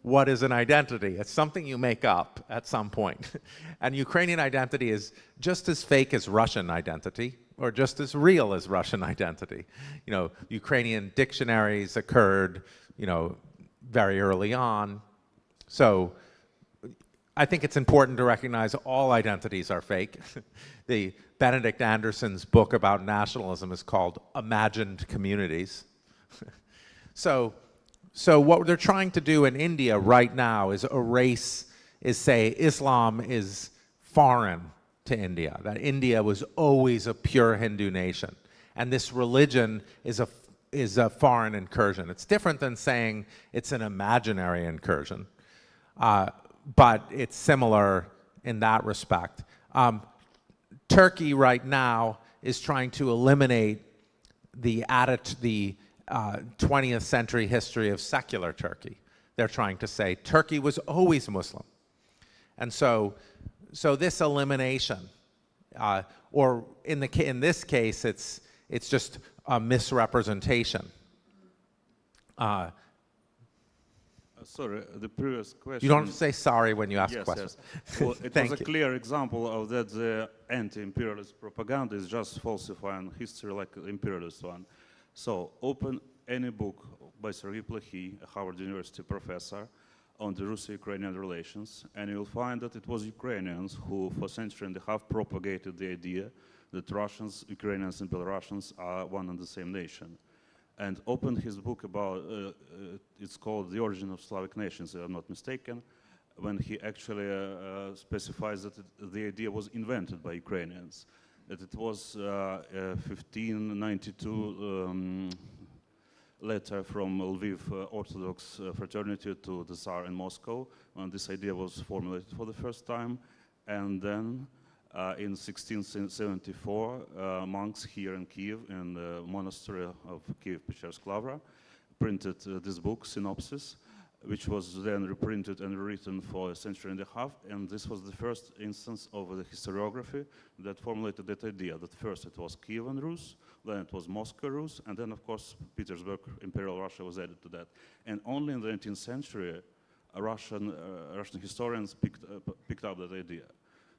What is an identity? It's something you make up at some point. And Ukrainian identity is just as fake as Russian identity, or just as real as Russian identity. You know, Ukrainian dictionaries occurred, you know, very early on. So I think it's important to recognize all identities are fake. The Benedict Anderson's book about nationalism is called Imagined Communities. So what they're trying to do in India right now is say Islam is foreign to India, that India was always a pure Hindu nation, and this religion is a foreign incursion. It's different than saying it's an imaginary incursion, but it's similar in that respect. Turkey right now is trying to eliminate the 20th century history of secular Turkey. They're trying to say Turkey was always Muslim. And so this elimination, or in this case, it's just a misrepresentation. Sorry, the previous question. You don't say sorry when you ask Yes, questions. yes. Well, it Thank was a you. clear example of that the anti-imperialist propaganda is just falsifying history like the imperialist one. So open any book by Sergei Plokhy, a Harvard University professor, on the Russo-Ukrainian relations, and you'll find that it was Ukrainians who, for a century and a half, propagated the idea that Russians, Ukrainians, and Belarusians are one and the same nation. And opened his book about, it's called The Origin of Slavic Nations, if I'm not mistaken, when he actually specifies that the idea was invented by Ukrainians, that it was 1592 letter from Lviv Orthodox fraternity to the Tsar in Moscow, when this idea was formulated for the first time. And then in 1674, monks here in Kiev, in the monastery of Kiev-Pechersk Lavra, printed this book, Synopsis, which was then reprinted and rewritten for a century and a half. And this was the first instance of the historiography that formulated that idea, that first it was Kievan Rus, then it was Moscow Rus, and then, of course, Petersburg, Imperial Russia was added to that. And only in the 19th century, Russian historians picked up that idea.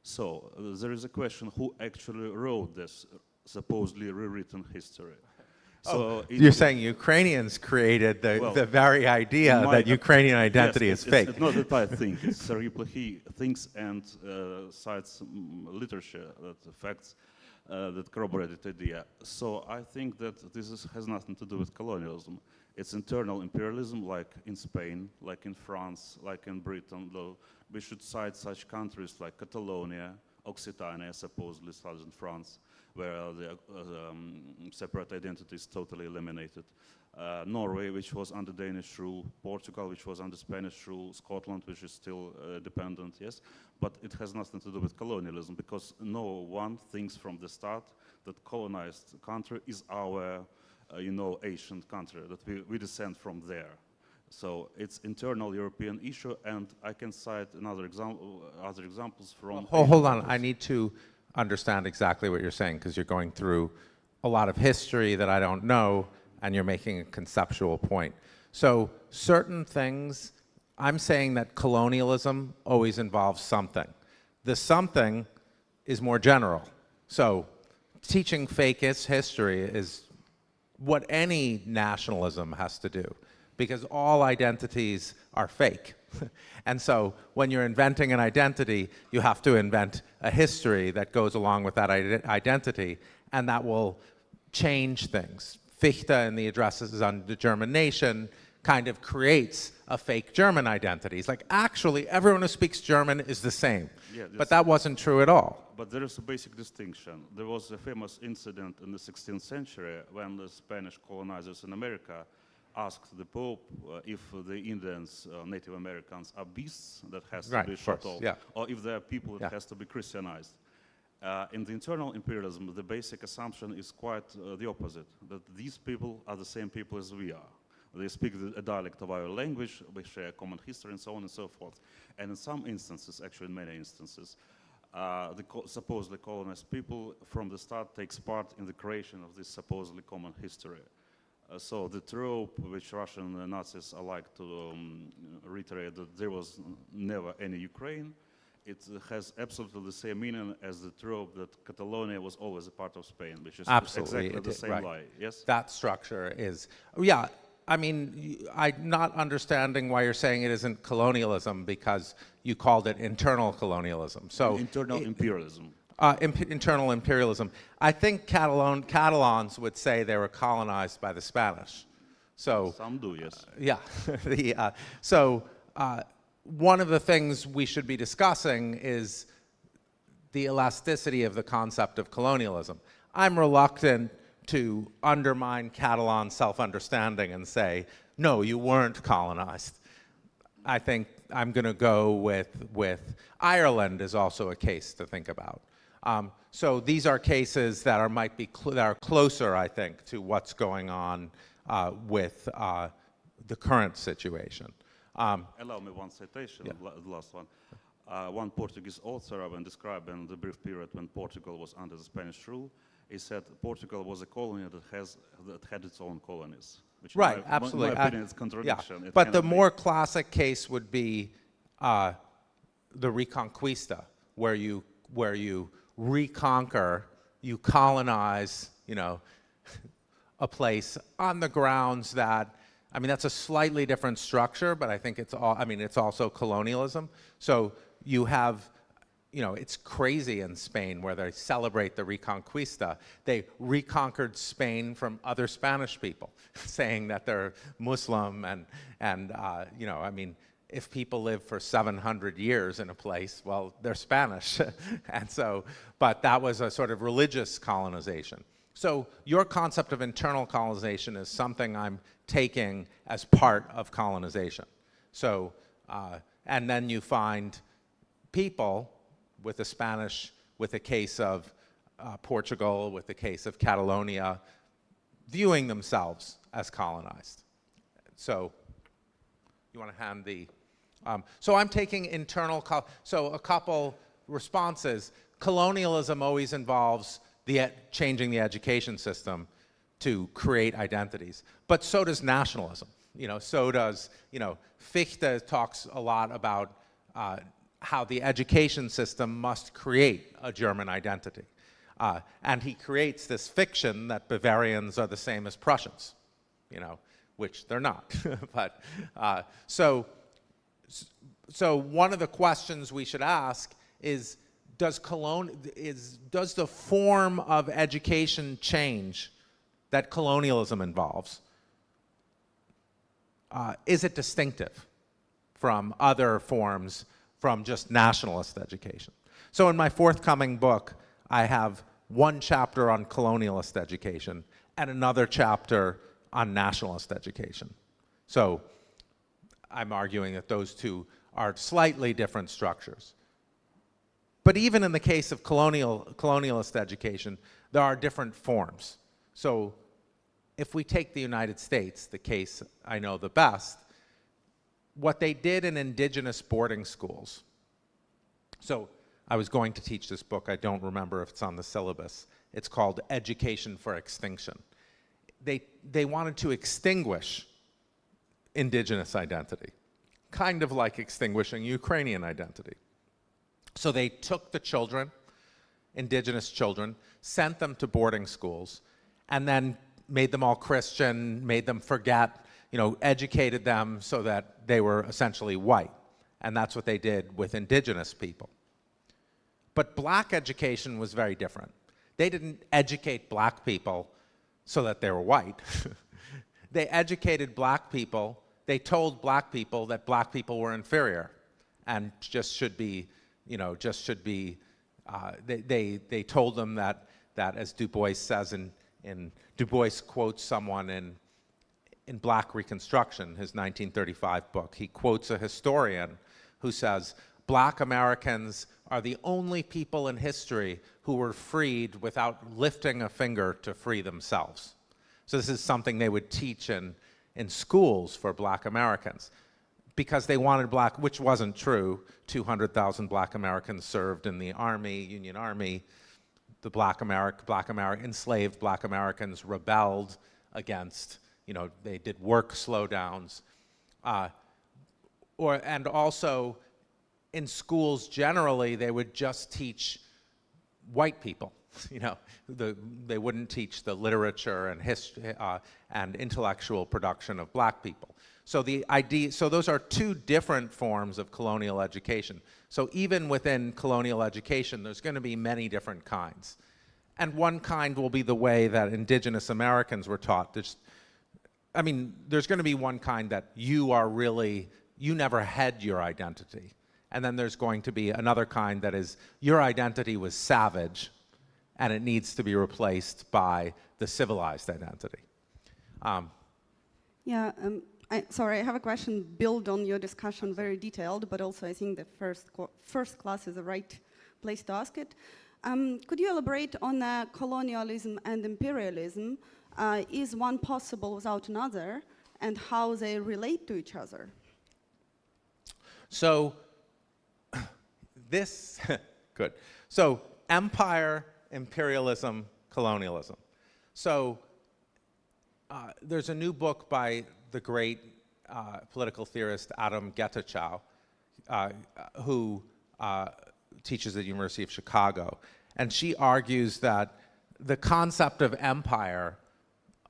So there is a question, who actually wrote this supposedly rewritten history? So You're saying Ukrainians created the very idea that Ukrainian identity is fake. It's not that I think. Sergei Plokhy thinks and cites literature, facts that corroborate that idea. So I think that this has nothing to do with colonialism. It's internal imperialism, like in Spain, like in France, like in Britain. Though we should cite such countries like Catalonia, Occitania, supposedly southern France, where the separate identity is totally eliminated. Norway, which was under Danish rule, Portugal, which was under Spanish rule, Scotland, which is still dependent, yes. But it has nothing to do with colonialism, because no one thinks from the start that colonized country is our, ancient country, that we descend from there. So it's internal European issue, and I can cite other examples from... Hold on, I need to understand exactly what you're saying, because you're going through a lot of history that I don't know, and you're making a conceptual point. So certain things, I'm saying that colonialism always involves something. The something is more general. So teaching fake history is what any nationalism has to do, because all identities are fake. And so when you're inventing an identity, you have to invent a history that goes along with that identity, and that will change things. Fichte in the Addresses on the German Nation kind of creates a fake German identity. It's like, actually, everyone who speaks German is the same. Yeah, but that wasn't true at all. But there is a basic distinction. There was a famous incident in the 16th century when the Spanish colonizers in America asked the Pope if the Indians, Native Americans, are beasts that has to be shot off, or if they are people that has to be Christianized. In the internal imperialism, the basic assumption is quite the opposite, that these people are the same people as we are. They speak a dialect of our language, we share a common history, and so on and so forth. And in some instances, actually in many instances, the supposedly colonized people from the start takes part in the creation of this supposedly common history. So the trope which Russian Nazis like to reiterate, that there was never any Ukraine, it has absolutely the same meaning as the trope that Catalonia was always a part of Spain, which is exactly the same lie. Yes? That structure is, I mean, I'm not understanding why you're saying it isn't colonialism, because you called it internal colonialism. So internal imperialism. Internal imperialism. I think Catalans would say they were colonized by the Spanish. So some do, yes. One of the things we should be discussing is the elasticity of the concept of colonialism. I'm reluctant to undermine Catalan self-understanding and say, no, you weren't colonized. I think I'm going to go with Ireland is also a case to think about. So these are cases that are closer, I think, to what's going on with the current situation. Allow me one citation, the last one. One Portuguese author, when describing the brief period when Portugal was under the Spanish rule, he said Portugal was a colony that had its own colonies. which Right, in absolutely. my opinion is contradiction. Yeah. It But the cannot be. more classic case would be the Reconquista, where you reconquer, you colonize, a place on the grounds that, I mean, that's a slightly different structure, but I think it's also colonialism. So you have, it's crazy in Spain where they celebrate the Reconquista. They reconquered Spain from other Spanish people, saying that they're Muslim and if people live for 700 years in a place, well, they're Spanish. And so, but that was a sort of religious colonization. So your concept of internal colonization is something I'm taking as part of colonization. So, and then you find people with the Spanish, with the case of Portugal, with the case of Catalonia, viewing themselves as colonized. So you want to hand the, so I'm taking internal, so a couple responses. Colonialism always involves changing the education system to create identities. But so does nationalism. So does, Fichte talks a lot about how the education system must create a German identity. And he creates this fiction that Bavarians are the same as Prussians, which they're not. But so one of the questions we should ask is, does the form of education change that colonialism involves, is it distinctive from other forms, from just nationalist education? So in my forthcoming book, I have one chapter on colonialist education and another chapter on nationalist education. So I'm arguing that those two are slightly different structures. But even in the case of colonialist education, there are different forms. So if we take the United States, the case I know the best, what they did in indigenous boarding schools. So I was going to teach this book. I don't remember if it's on the syllabus. It's called Education for Extinction. They wanted to extinguish indigenous identity, kind of like extinguishing Ukrainian identity. So they took the children, indigenous children, sent them to boarding schools, and then made them all Christian, made them forget, educated them so that they were essentially white. And that's what they did with indigenous people. But black education was very different. They didn't educate black people so that they were white. They educated black people. They told black people that black people were inferior and just should be, they told them that as Du Bois says in Du Bois quotes someone in Black Reconstruction, his 1935 book. He quotes a historian who says, black Americans are the only people in history who were freed without lifting a finger to free themselves. So this is something they would teach in schools for black Americans, because they wanted black, which wasn't true. 200,000 black Americans served in the Army, Union Army. The enslaved black Americans rebelled against, they did work slowdowns. And also, in schools generally, they would just teach white people. They wouldn't teach the literature and history and intellectual production of black people. So those are two different forms of colonial education. So even within colonial education, there's going to be many different kinds. And one kind will be the way that indigenous Americans were taught. There's going to be one kind that you never had your identity. And then there's going to be another kind that is, your identity was savage, and it needs to be replaced by the civilized identity. Sorry, I have a question built on your discussion, very detailed, but also I think the first class is the right place to ask it. Could you elaborate on colonialism and imperialism? Is one possible without another, and how they relate to each other? So, good. So, empire, imperialism, colonialism. So, there's a new book by the great political theorist Adam Getachew, who teaches at the University of Chicago. And she argues that the concept of empire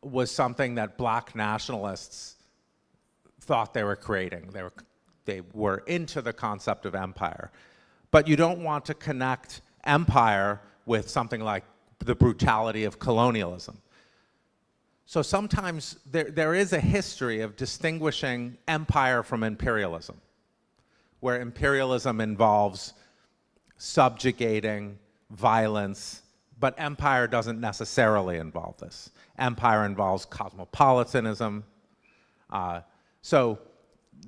was something that black nationalists thought they were creating. They were into the concept of empire. But you don't want to connect empire with something like the brutality of colonialism. So sometimes there is a history of distinguishing empire from imperialism, where imperialism involves subjugating, violence, but empire doesn't necessarily involve this. Empire involves cosmopolitanism. So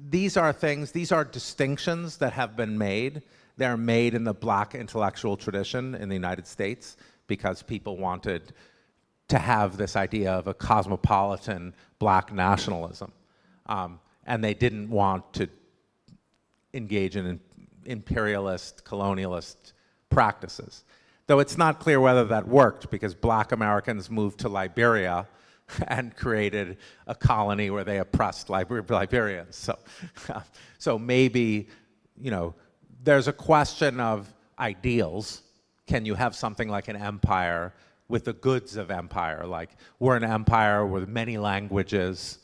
these are distinctions that have been made. They're made in the black intellectual tradition in the United States because people wanted to have this idea of a cosmopolitan black nationalism. And they didn't want to engage in imperialist, colonialist practices. Though it's not clear whether that worked because black Americans moved to Liberia and created a colony where they oppressed Liberians. So maybe, there's a question of ideals. Can you have something like an empire with the goods of empire? Like, we're an empire with many languages,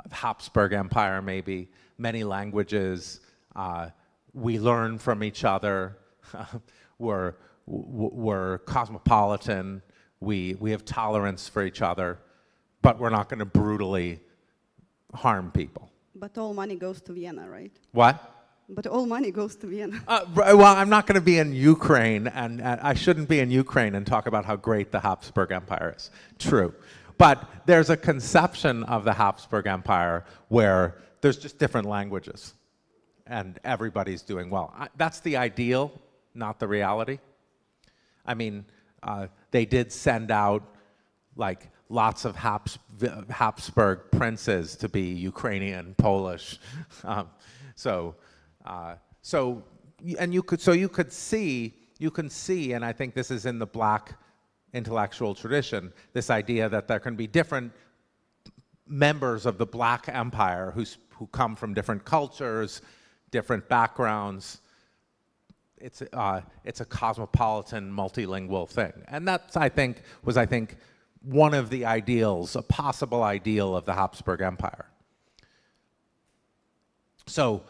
the Habsburg Empire maybe, many languages, we learn from each other, we're cosmopolitan, we have tolerance for each other, but we're not going to brutally harm people. But all money goes to Vienna, right? What? But all money goes to Vienna. Well, I'm not going to be in Ukraine, and I shouldn't be in Ukraine and talk about how great the Habsburg Empire is. True. But there's a conception of the Habsburg Empire where there's just different languages, and everybody's doing well. That's the ideal, not the reality. I mean, they did send out, like, lots of Habsburg princes to be Ukrainian, Polish. You can see, and I think this is in the black intellectual tradition, this idea that there can be different members of the black empire who come from different cultures, different backgrounds. It's a cosmopolitan, multilingual thing. And that's, I think, one of the ideals, a possible ideal of the Habsburg Empire. So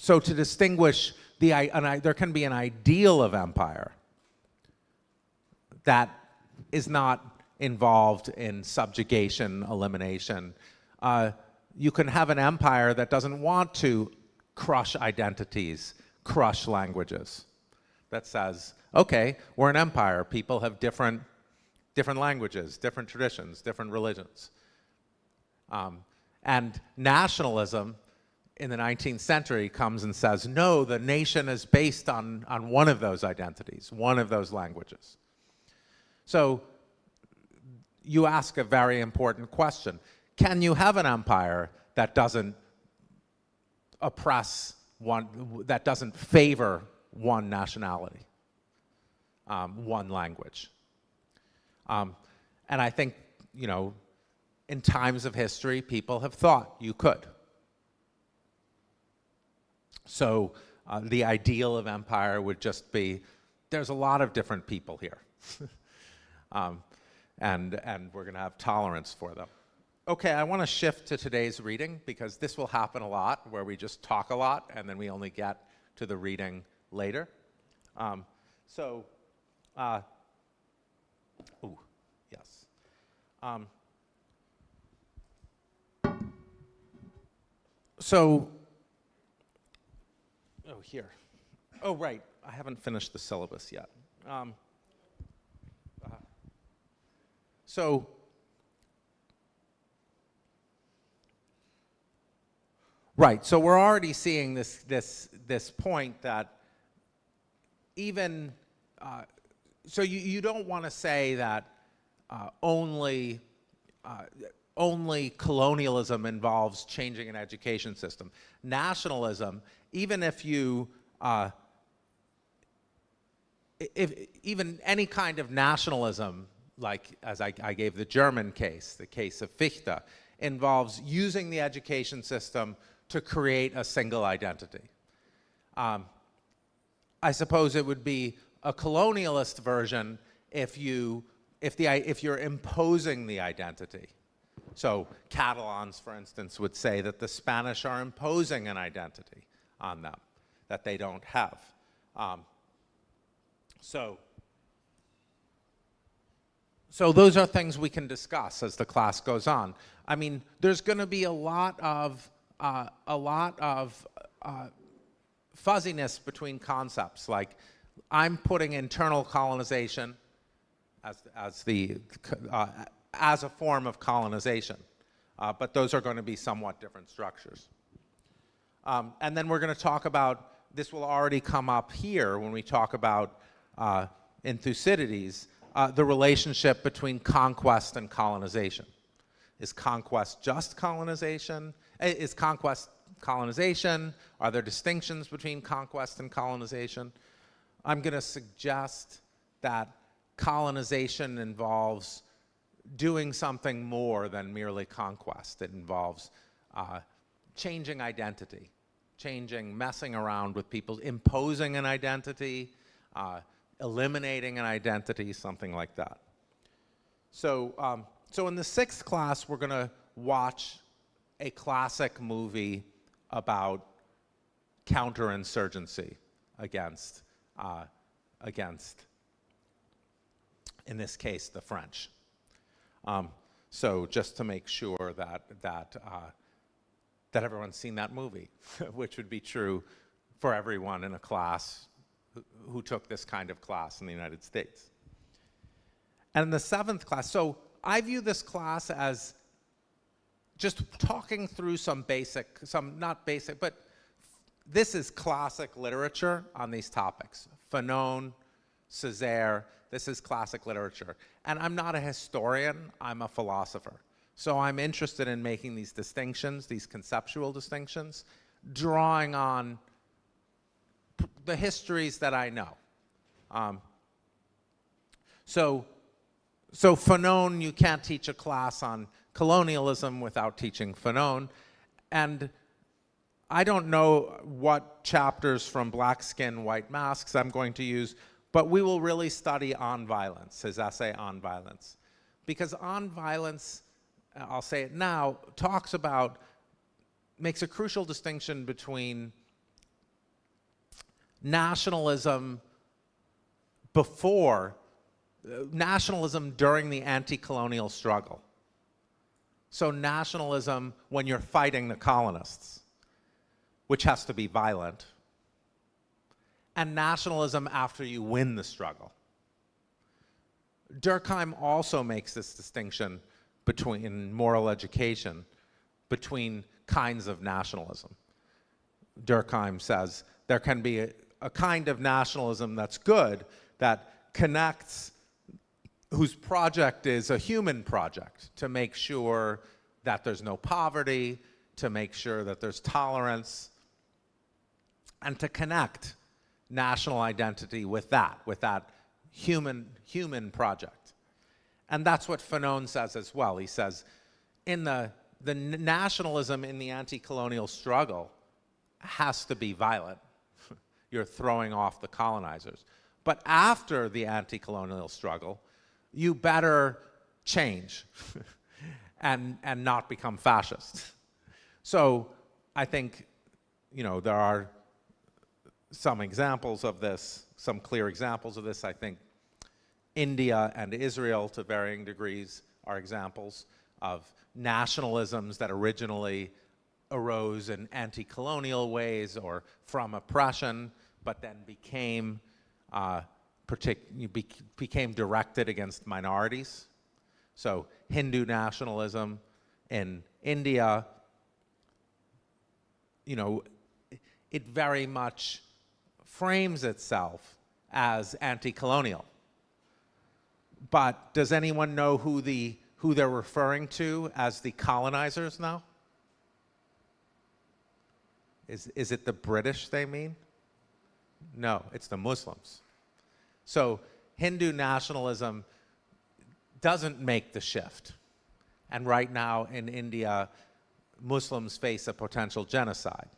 to distinguish, there can be an ideal of empire that is not involved in subjugation, elimination. You can have an empire that doesn't want to crush identities, crush languages, that says, okay, we're an empire. People have different languages, different traditions, different religions. And nationalism in the 19th century comes and says, no, the nation is based on one of those identities, one of those languages. So you ask a very important question. Can you have an empire that doesn't oppress one, that doesn't favor one nationality, one language? And I think, in times of history, people have thought you could. So the ideal of empire would just be, there's a lot of different people here. And we're going to have tolerance for them. Okay, I want to shift to today's reading because this will happen a lot where we just talk a lot and then we only get to the reading later. Yes. Here. Oh, right, I haven't finished the syllabus yet. Right, so we're already seeing this point that even, so you don't want to say that only colonialism involves changing an education system. Nationalism, even if even any kind of nationalism like as I gave the German case, the case of Fichte, involves using the education system to create a single identity. I suppose it would be a colonialist version if you're imposing the identity. So Catalans, for instance, would say that the Spanish are imposing an identity on them that they don't have. So those are things we can discuss as the class goes on. I mean, there's going to be a lot of fuzziness between concepts. Like, I'm putting internal colonization as a form of colonization, but those are going to be somewhat different structures. And then we're going to talk about, this will already come up here when we talk about in Thucydides, the relationship between conquest and colonization. Is conquest just colonization? Is conquest colonization? Are there distinctions between conquest and colonization? I'm going to suggest that colonization involves doing something more than merely conquest. It involves changing identity, messing around with people, imposing an identity, eliminating an identity, something like that. So in the 6th class, we're going to watch a classic movie about counterinsurgency against, in this case, the French. So just to make sure that everyone's seen that movie, which would be true for everyone in a class who took this kind of class in the United States. And in the 7th class, so I view this class as just talking through not basic, but this is classic literature on these topics. Fanon, Césaire, this is classic literature. And I'm not a historian, I'm a philosopher. So I'm interested in making these distinctions, these conceptual distinctions, drawing on the histories that I know. So Fanon, you can't teach a class on colonialism without teaching Fanon. And I don't know what chapters from Black Skin, White Masks I'm going to use, but we will really study On Violence, his essay On Violence. Because On Violence, I'll say it now, makes a crucial distinction between nationalism during the anti-colonial struggle. So nationalism when you're fighting the colonists, which has to be violent, and nationalism after you win the struggle. Durkheim also makes this distinction in moral education between kinds of nationalism. Durkheim says there can be a kind of nationalism that's good, that connects, whose project is a human project, to make sure that there's no poverty, to make sure that there's tolerance, and to connect national identity with that human project. And that's what Fanon says as well. He says, in the nationalism in the anti-colonial struggle has to be violent. You're throwing off the colonizers. But after the anti-colonial struggle, you better change and not become fascist. So I think, there are some examples of this, some clear examples of this. I think India and Israel, to varying degrees, are examples of nationalisms that originally arose in anti-colonial ways or from oppression, but then became directed against minorities. So Hindu nationalism in India, it very much frames itself as anti-colonial. But does anyone know who they're referring to as the colonizers now? Is it the British they mean? No, it's the Muslims. So Hindu nationalism doesn't make the shift. And right now in India, Muslims face a potential genocide.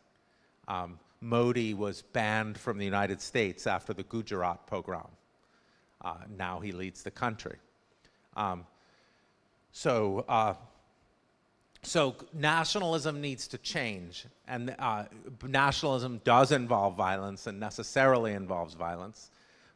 Modi was banned from the United States after the Gujarat pogrom. Now he leads the country. So nationalism needs to change, and nationalism does involve violence and necessarily involves violence.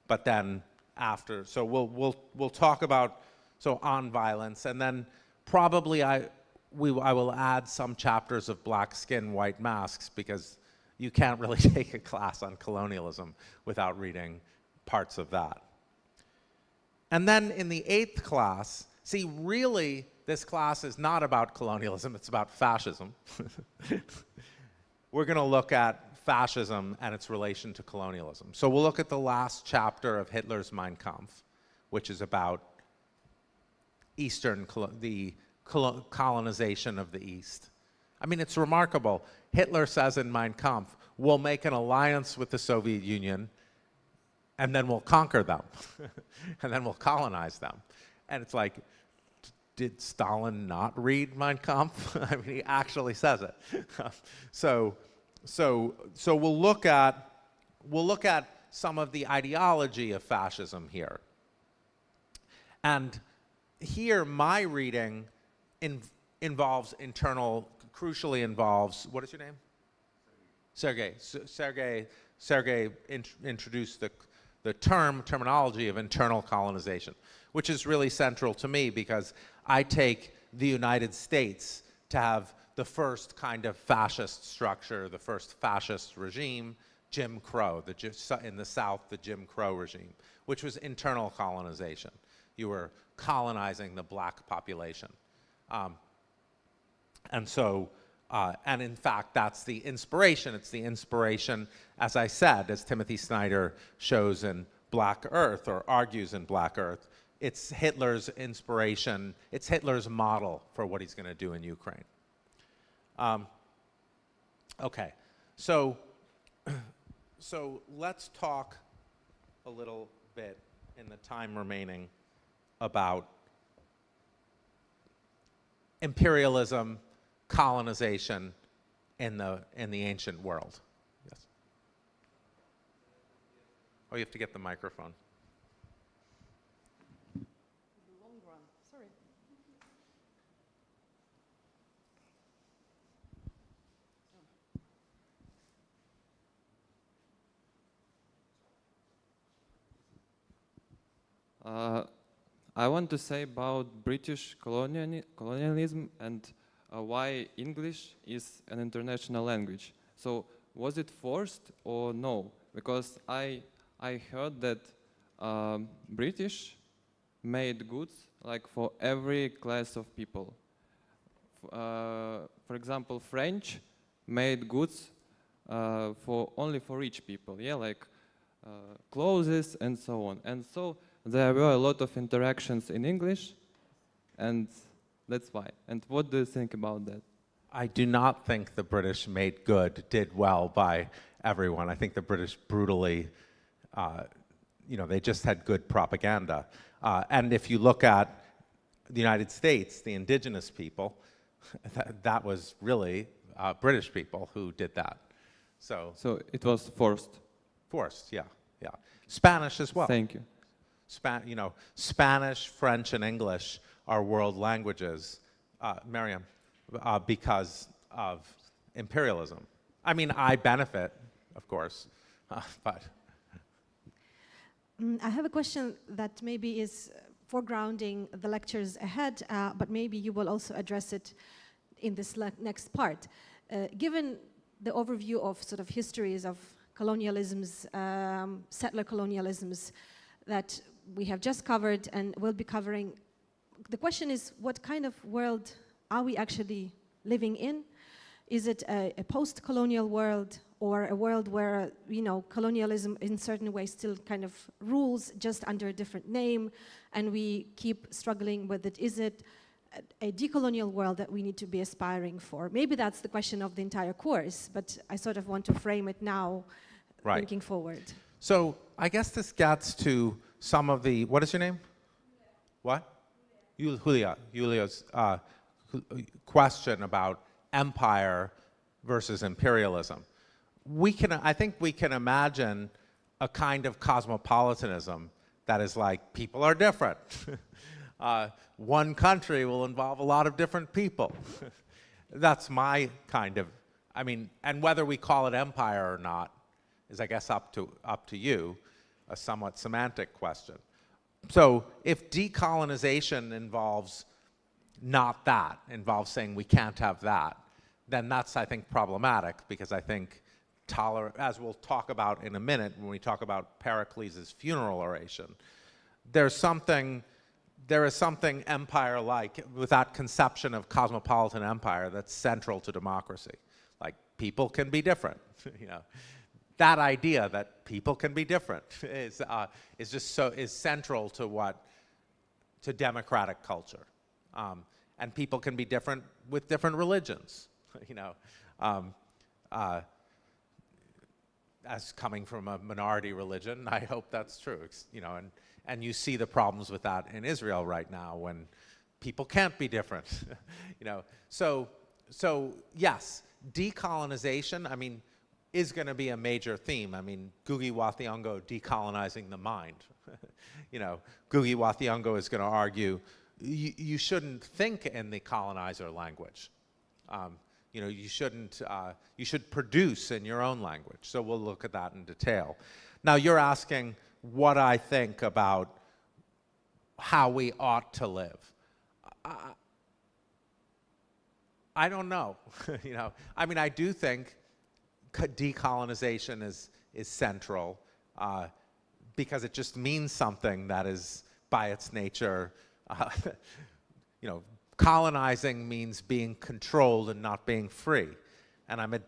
But then after, so we'll talk about on violence, and then probably I will add some chapters of black skin, white masks, because you can't really take a class on colonialism without reading parts of that. And then in the 8th class, see, really, this class is not about colonialism, it's about fascism. We're going to look at fascism and its relation to colonialism. So we'll look at the last chapter of Hitler's Mein Kampf, which is about the colonization of the East. I mean, it's remarkable. Hitler says in Mein Kampf, we'll make an alliance with the Soviet Union, and then we'll conquer them, and then we'll colonize them. And it's like, did Stalin not read Mein Kampf? I mean, he actually says it. So we'll look at some of the ideology of fascism here. And here, my reading crucially involves, what is your name? Sergey. Sergey introduced the terminology of internal colonization, which is really central to me because I take the United States to have the first kind of fascist structure, the first fascist regime, Jim Crow, in the South, the Jim Crow regime, which was internal colonization. You were colonizing the black population. And in fact, that's the inspiration. It's the inspiration, as I said, as Timothy Snyder shows in Black Earth, or argues in Black Earth, it's Hitler's inspiration, it's Hitler's model for what he's going to do in Ukraine. Okay, so let's talk a little bit in the time remaining about imperialism, colonization in the ancient world. Yes. Oh, you have to get the microphone. Long run. Sorry. I want to say about British colonialism and why English is an international language. So was it forced or no? Because I heard that British made goods like for every class of people. For example, French made goods only for rich people, yeah, like clothes and so on. And so there were a lot of interactions in English, and that's why. And what do you think about that? I do not think the British did well by everyone. I think the British brutally, they just had good propaganda. And if you look at the United States, the indigenous people, that was really British people who did that. So it was forced? Forced, yeah. Spanish as well. Thank you. Spanish, French, and English are world languages, Miriam, because of imperialism. I mean, I benefit, of course, but... I have a question that maybe is foregrounding the lectures ahead, but maybe you will also address it in this next part. Given the overview of sort of histories of colonialisms, settler colonialisms that we have just covered and will be covering, the question is, what kind of world are we actually living in? Is it a post-colonial world, or a world where, colonialism in certain ways still kind of rules, just under a different name, and we keep struggling with it? Is it a decolonial world that we need to be aspiring for? Maybe that's the question of the entire course, but I sort of want to frame it now, right, thinking forward. So I guess this gets to some of the, what is your name? What? Julia's question about empire versus imperialism. I think we can imagine a kind of cosmopolitanism that is like, people are different. One country will involve a lot of different people. That's my kind of, I mean, and whether we call it empire or not is, I guess, up to you, a somewhat semantic question. So if decolonization involves not that, involves saying we can't have that, then that's, I think, problematic, because I think, as we'll talk about in a minute when we talk about Pericles' funeral oration, there is something empire-like with that conception of cosmopolitan empire that's central to democracy. Like, people can be different, you know. That idea that people can be different is central to democratic culture, and people can be different with different religions, you know. As coming from a minority religion, I hope that's true, you know, and you see the problems with that in Israel right now when people can't be different, you know. So yes, decolonization, I mean, is going to be a major theme. I mean, Ngugi wa Thiong'o decolonizing the mind. You know, Ngugi wa Thiong'o is going to argue you shouldn't think in the colonizer language. You know, you shouldn't, you should produce in your own language. So we'll look at that in detail. Now, you're asking what I think about how we ought to live. I don't know. You know, I mean, I do think decolonization is central, because it just means something that is, by its nature, you know, colonizing means being controlled and not being free. And I'm a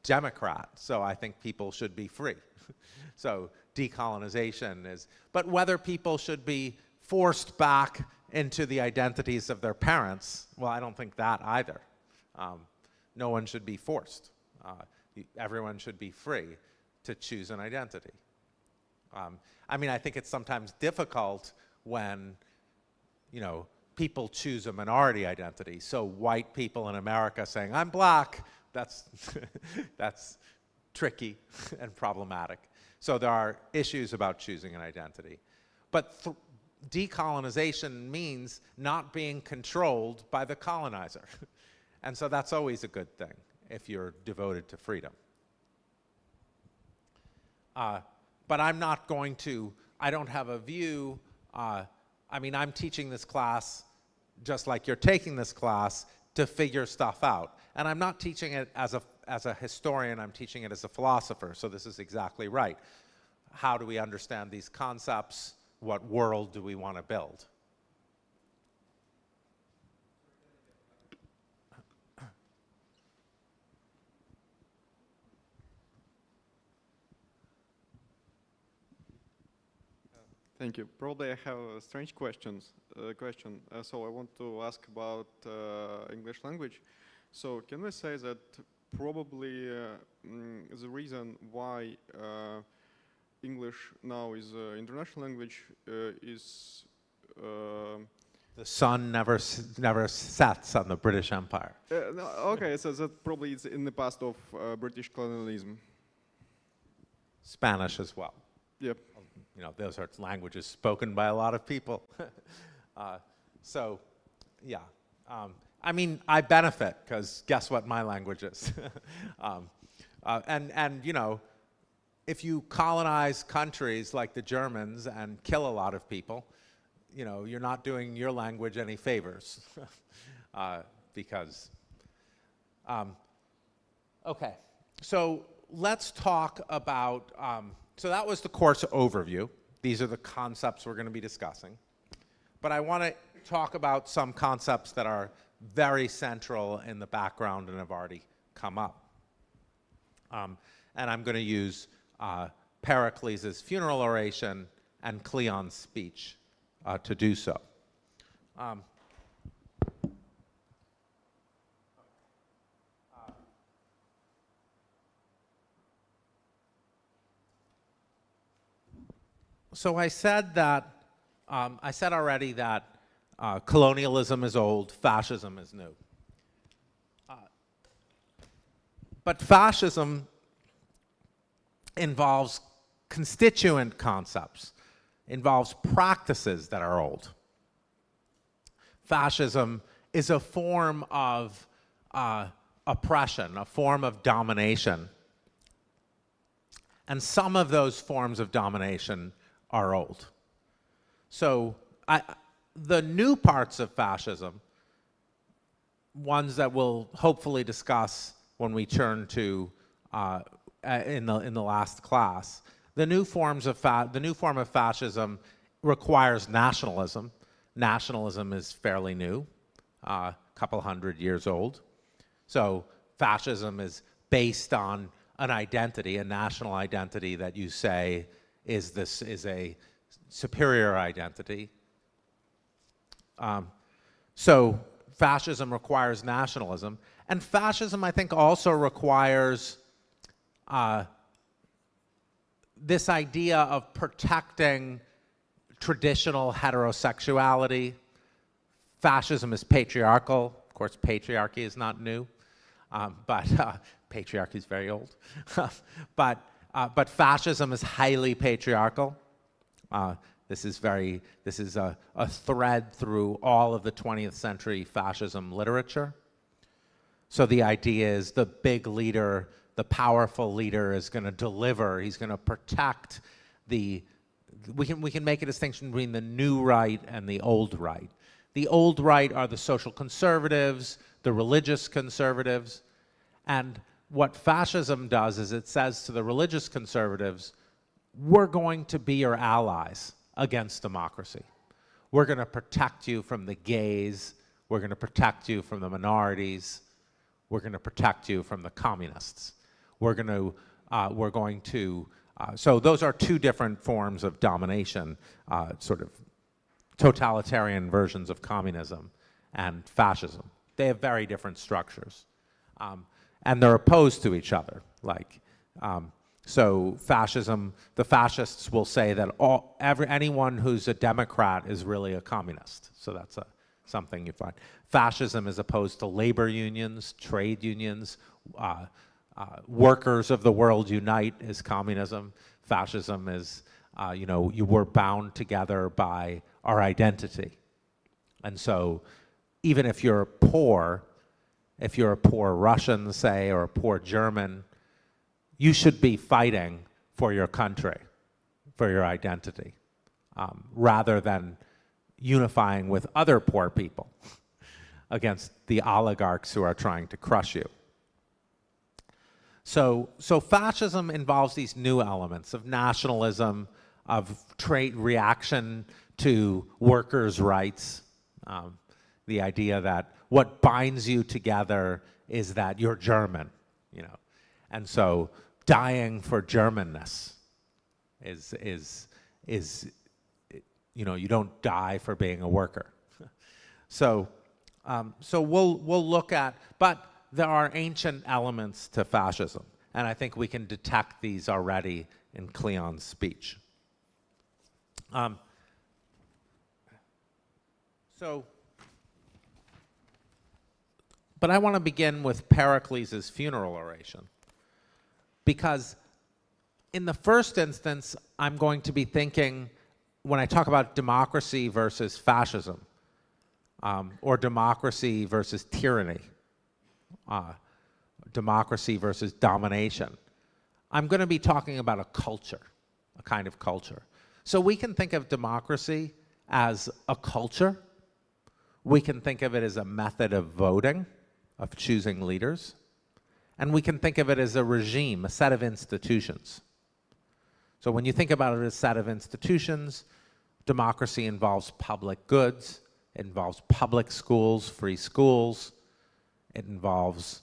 Democrat, so I think people should be free. So decolonization is, but whether people should be forced back into the identities of their parents, well, I don't think that either. No one should be forced. Everyone should be free to choose an identity. I mean, I think it's sometimes difficult when, you know, people choose a minority identity. So white people in America saying, I'm black, that's, that's tricky and problematic. So there are issues about choosing an identity. But decolonization means not being controlled by the colonizer. And so that's always a good thing if you're devoted to freedom. But I'm not going to, I don't have a view. I mean, I'm teaching this class just like you're taking this class to figure stuff out. And I'm not teaching it as a historian, I'm teaching it as a philosopher, so this is exactly right. How do we understand these concepts? What world do we want to build? Thank you. Probably I have a strange question. So I want to ask about English language. So can we say that probably the reason why English now is an international language is the sun never sets on the British Empire. No, okay, so that probably is in the past of British colonialism. Spanish as well. Yep. You know, those are languages spoken by a lot of people. So, yeah. I mean, I benefit, because guess what my language is? And, you know, if you colonize countries like the Germans and kill a lot of people, you know, you're not doing your language any favors. Because, okay. So let's talk about, so that was the course overview. These are the concepts we're going to be discussing. But I want to talk about some concepts that are very central in the background and have already come up. And I'm going to use Pericles' funeral oration and Cleon's speech to do so. So I said that, I said already that Colonialism is old, fascism is new. But fascism involves constituent concepts, involves practices that are old. Fascism is a form of oppression, a form of domination. And some of those forms of domination are old. So the new parts of fascism, ones that we'll hopefully discuss when we turn to in the last class, the new form of fascism requires nationalism. Nationalism is fairly new, a couple hundred years old. So fascism is based on an identity, a national identity that you say is a superior identity. So fascism requires nationalism. And fascism, I think, also requires this idea of protecting traditional heterosexuality. Fascism is patriarchal. Of course, patriarchy is not new, but patriarchy is very old. But fascism is highly patriarchal. This is a thread through all of the 20th century fascism literature. So the idea is the big leader, the powerful leader is going to deliver, he's going to protect we can make a distinction between the new right and the old right. The old right are the social conservatives, the religious conservatives, and what fascism does is it says to the religious conservatives, we're going to be your allies against democracy. We're going to protect you from the gays, we're going to protect you from the minorities, we're going to protect you from the communists. So those are two different forms of domination, sort of totalitarian versions of communism and fascism. They have very different structures. And they're opposed to each other. So fascism, the fascists will say that anyone who's a Democrat is really a communist. So that's something you find. Fascism is opposed to labor unions, trade unions, workers of the world unite is communism. Fascism is, you were bound together by our identity. And so even if you're poor Russian, say, or a poor German, you should be fighting for your country, for your identity, rather than unifying with other poor people against the oligarchs who are trying to crush you. So fascism involves these new elements of nationalism, of reaction to workers' rights, the idea that what binds you together is that you're German, and so dying for Germanness is you don't die for being a worker. So we'll look at, but there are ancient elements to fascism, and I think we can detect these already in Cleon's speech. But I want to begin with Pericles' funeral oration, because in the first instance, I'm going to be thinking, when I talk about democracy versus fascism, or democracy versus tyranny, democracy versus domination, I'm going to be talking about a culture, a kind of culture. So we can think of democracy as a culture. We can think of it as a method of voting, of choosing leaders. And we can think of it as a regime, a set of institutions. So when you think about it as a set of institutions, democracy involves public goods, it involves public schools, free schools, it involves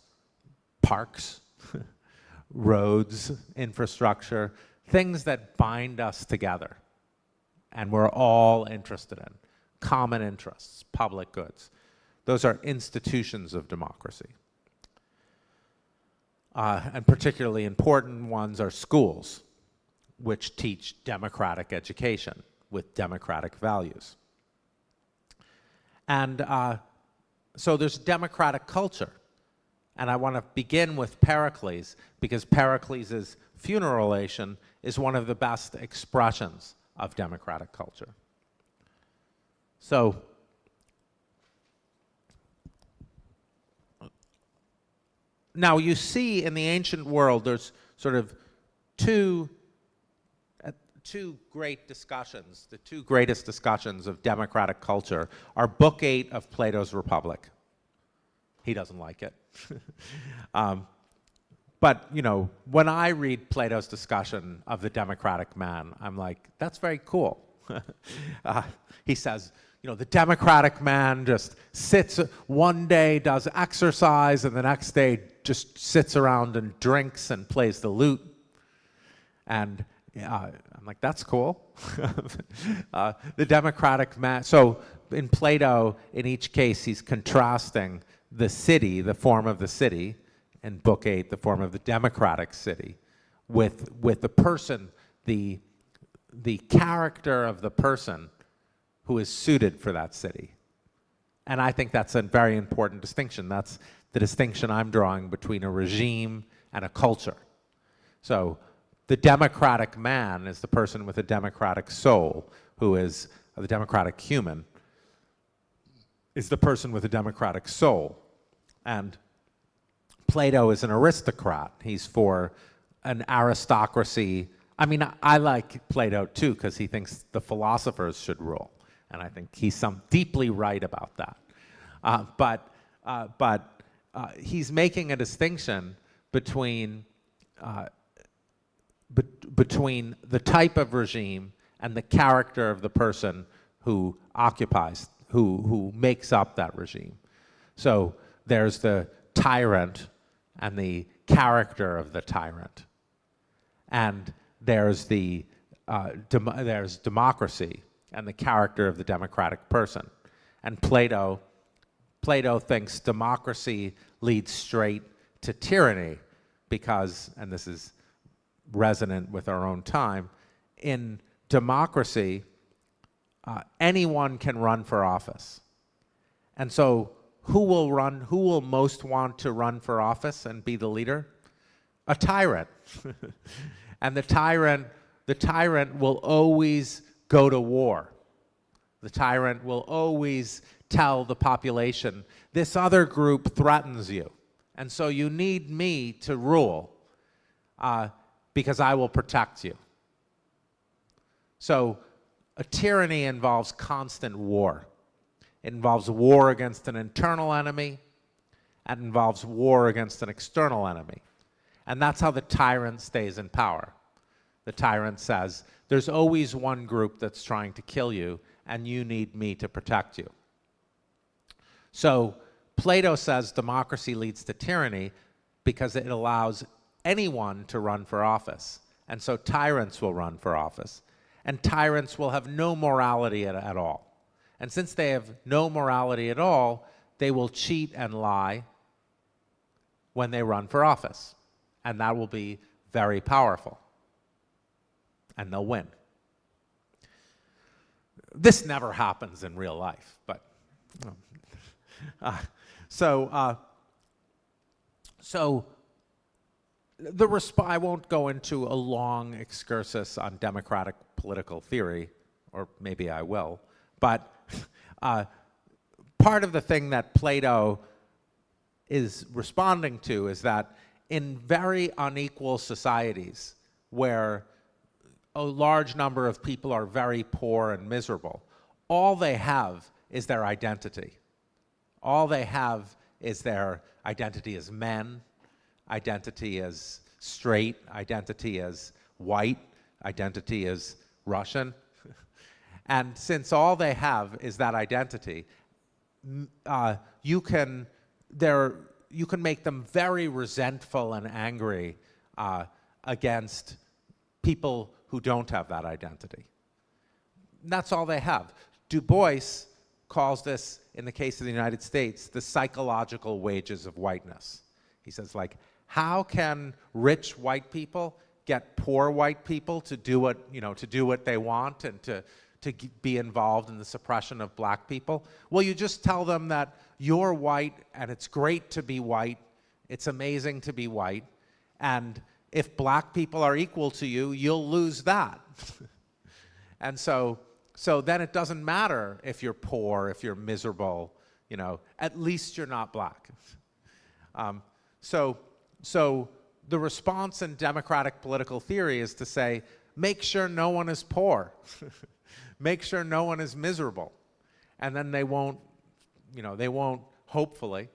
parks, roads, infrastructure, things that bind us together and we're all interested in, common interests, public goods. Those are institutions of democracy. And particularly important ones are schools, which teach democratic education with democratic values. And so there's democratic culture. And I want to begin with Pericles, because Pericles' funeralation is one of the best expressions of democratic culture. So, now you see in the ancient world there's sort of two great discussions. The two greatest discussions of democratic culture are Book 8 of Plato's Republic. He doesn't like it. But, you know, when I read Plato's discussion of the democratic man, I'm like, that's very cool. He says, you know, the democratic man just sits, one day does exercise, and the next day just sits around and drinks and plays the lute. And I'm like, that's cool. The democratic man, so in Plato, in each case, he's contrasting the city, the form of the city, in Book 8, the form of the democratic city, with the person, the character of the person who is suited for that city. And I think that's a very important distinction. That's the distinction I'm drawing between a regime and a culture. So the democratic man is the person with a democratic soul, who is the democratic human, is the person with a democratic soul. And Plato is an aristocrat. He's for an aristocracy. I mean, I like Plato too, because he thinks the philosophers should rule. And I think he's deeply right about that. But he's making a distinction between between the type of regime and the character of the person who occupies, who makes up that regime. So there's the tyrant and the character of the tyrant. And there's there's democracy and the character of the democratic person. And Plato thinks democracy leads straight to tyranny because, and this is resonant with our own time, in democracy, anyone can run for office. And so who will most want to run for office and be the leader? A tyrant. And the tyrant will always go to war. The tyrant will always tell the population, this other group threatens you, and so you need me to rule because I will protect you. So a tyranny involves constant war. It involves war against an internal enemy, and involves war against an external enemy. And that's how the tyrant stays in power. The tyrant says, there's always one group that's trying to kill you, and you need me to protect you. So Plato says democracy leads to tyranny because it allows anyone to run for office. And so tyrants will run for office. And tyrants will have no morality at all. And since they have no morality at all, they will cheat and lie when they run for office. And that will be very powerful. And they'll win. This never happens in real life, but I won't go into a long excursus on democratic political theory, or maybe I will, but part of the thing that Plato is responding to is that in very unequal societies where a large number of people are very poor and miserable, all they have is their identity. All they have is their identity as men, identity as straight, identity as white, identity as Russian. And since all they have is that identity, you can make them very resentful and angry against people who don't have that identity. And that's all they have. Du Bois calls this, in the case of the United States, the psychological wages of whiteness. He says, like, how can rich white people get poor white people to do what, to do what they want and to be involved in the suppression of black people? Well, you just tell them that you're white and it's great to be white, it's amazing to be white, and if black people are equal to you, you'll lose that. And so then it doesn't matter if you're poor, if you're miserable, you know, at least you're not black. So the response in democratic political theory is to say, make sure no one is poor. Make sure no one is miserable. And then they won't, you know, they won't, hopefully,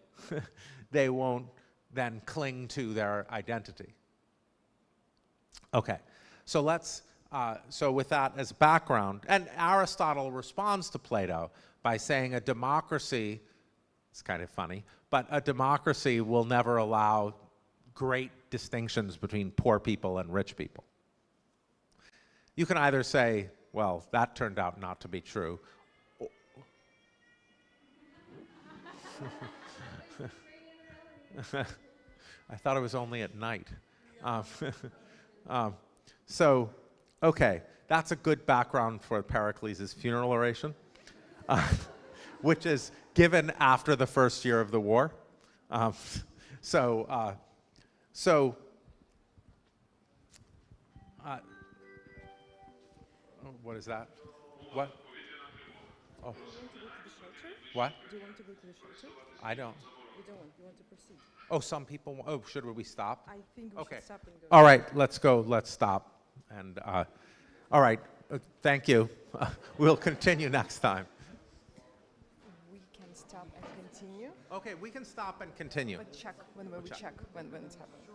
they won't then cling to their identity. Okay, so let's, so with that as background, and Aristotle responds to Plato by saying a democracy, it's kind of funny, but a democracy will never allow great distinctions between poor people and rich people. You can either say, well, that turned out not to be true. I thought it was only at night. So, okay, that's a good background for Pericles' funeral oration, which is given after the first year of the war. What is that? What? Oh. What? Do you want to go to the shelter? I don't. You don't want. You want to proceed. Oh, some people. Oh, should we stop? I think we should stop and go. All right, let's go. Let's stop. And all right, thank you. We'll continue next time. We can stop and continue. Okay, we can stop and continue. But check when we check when it's happening.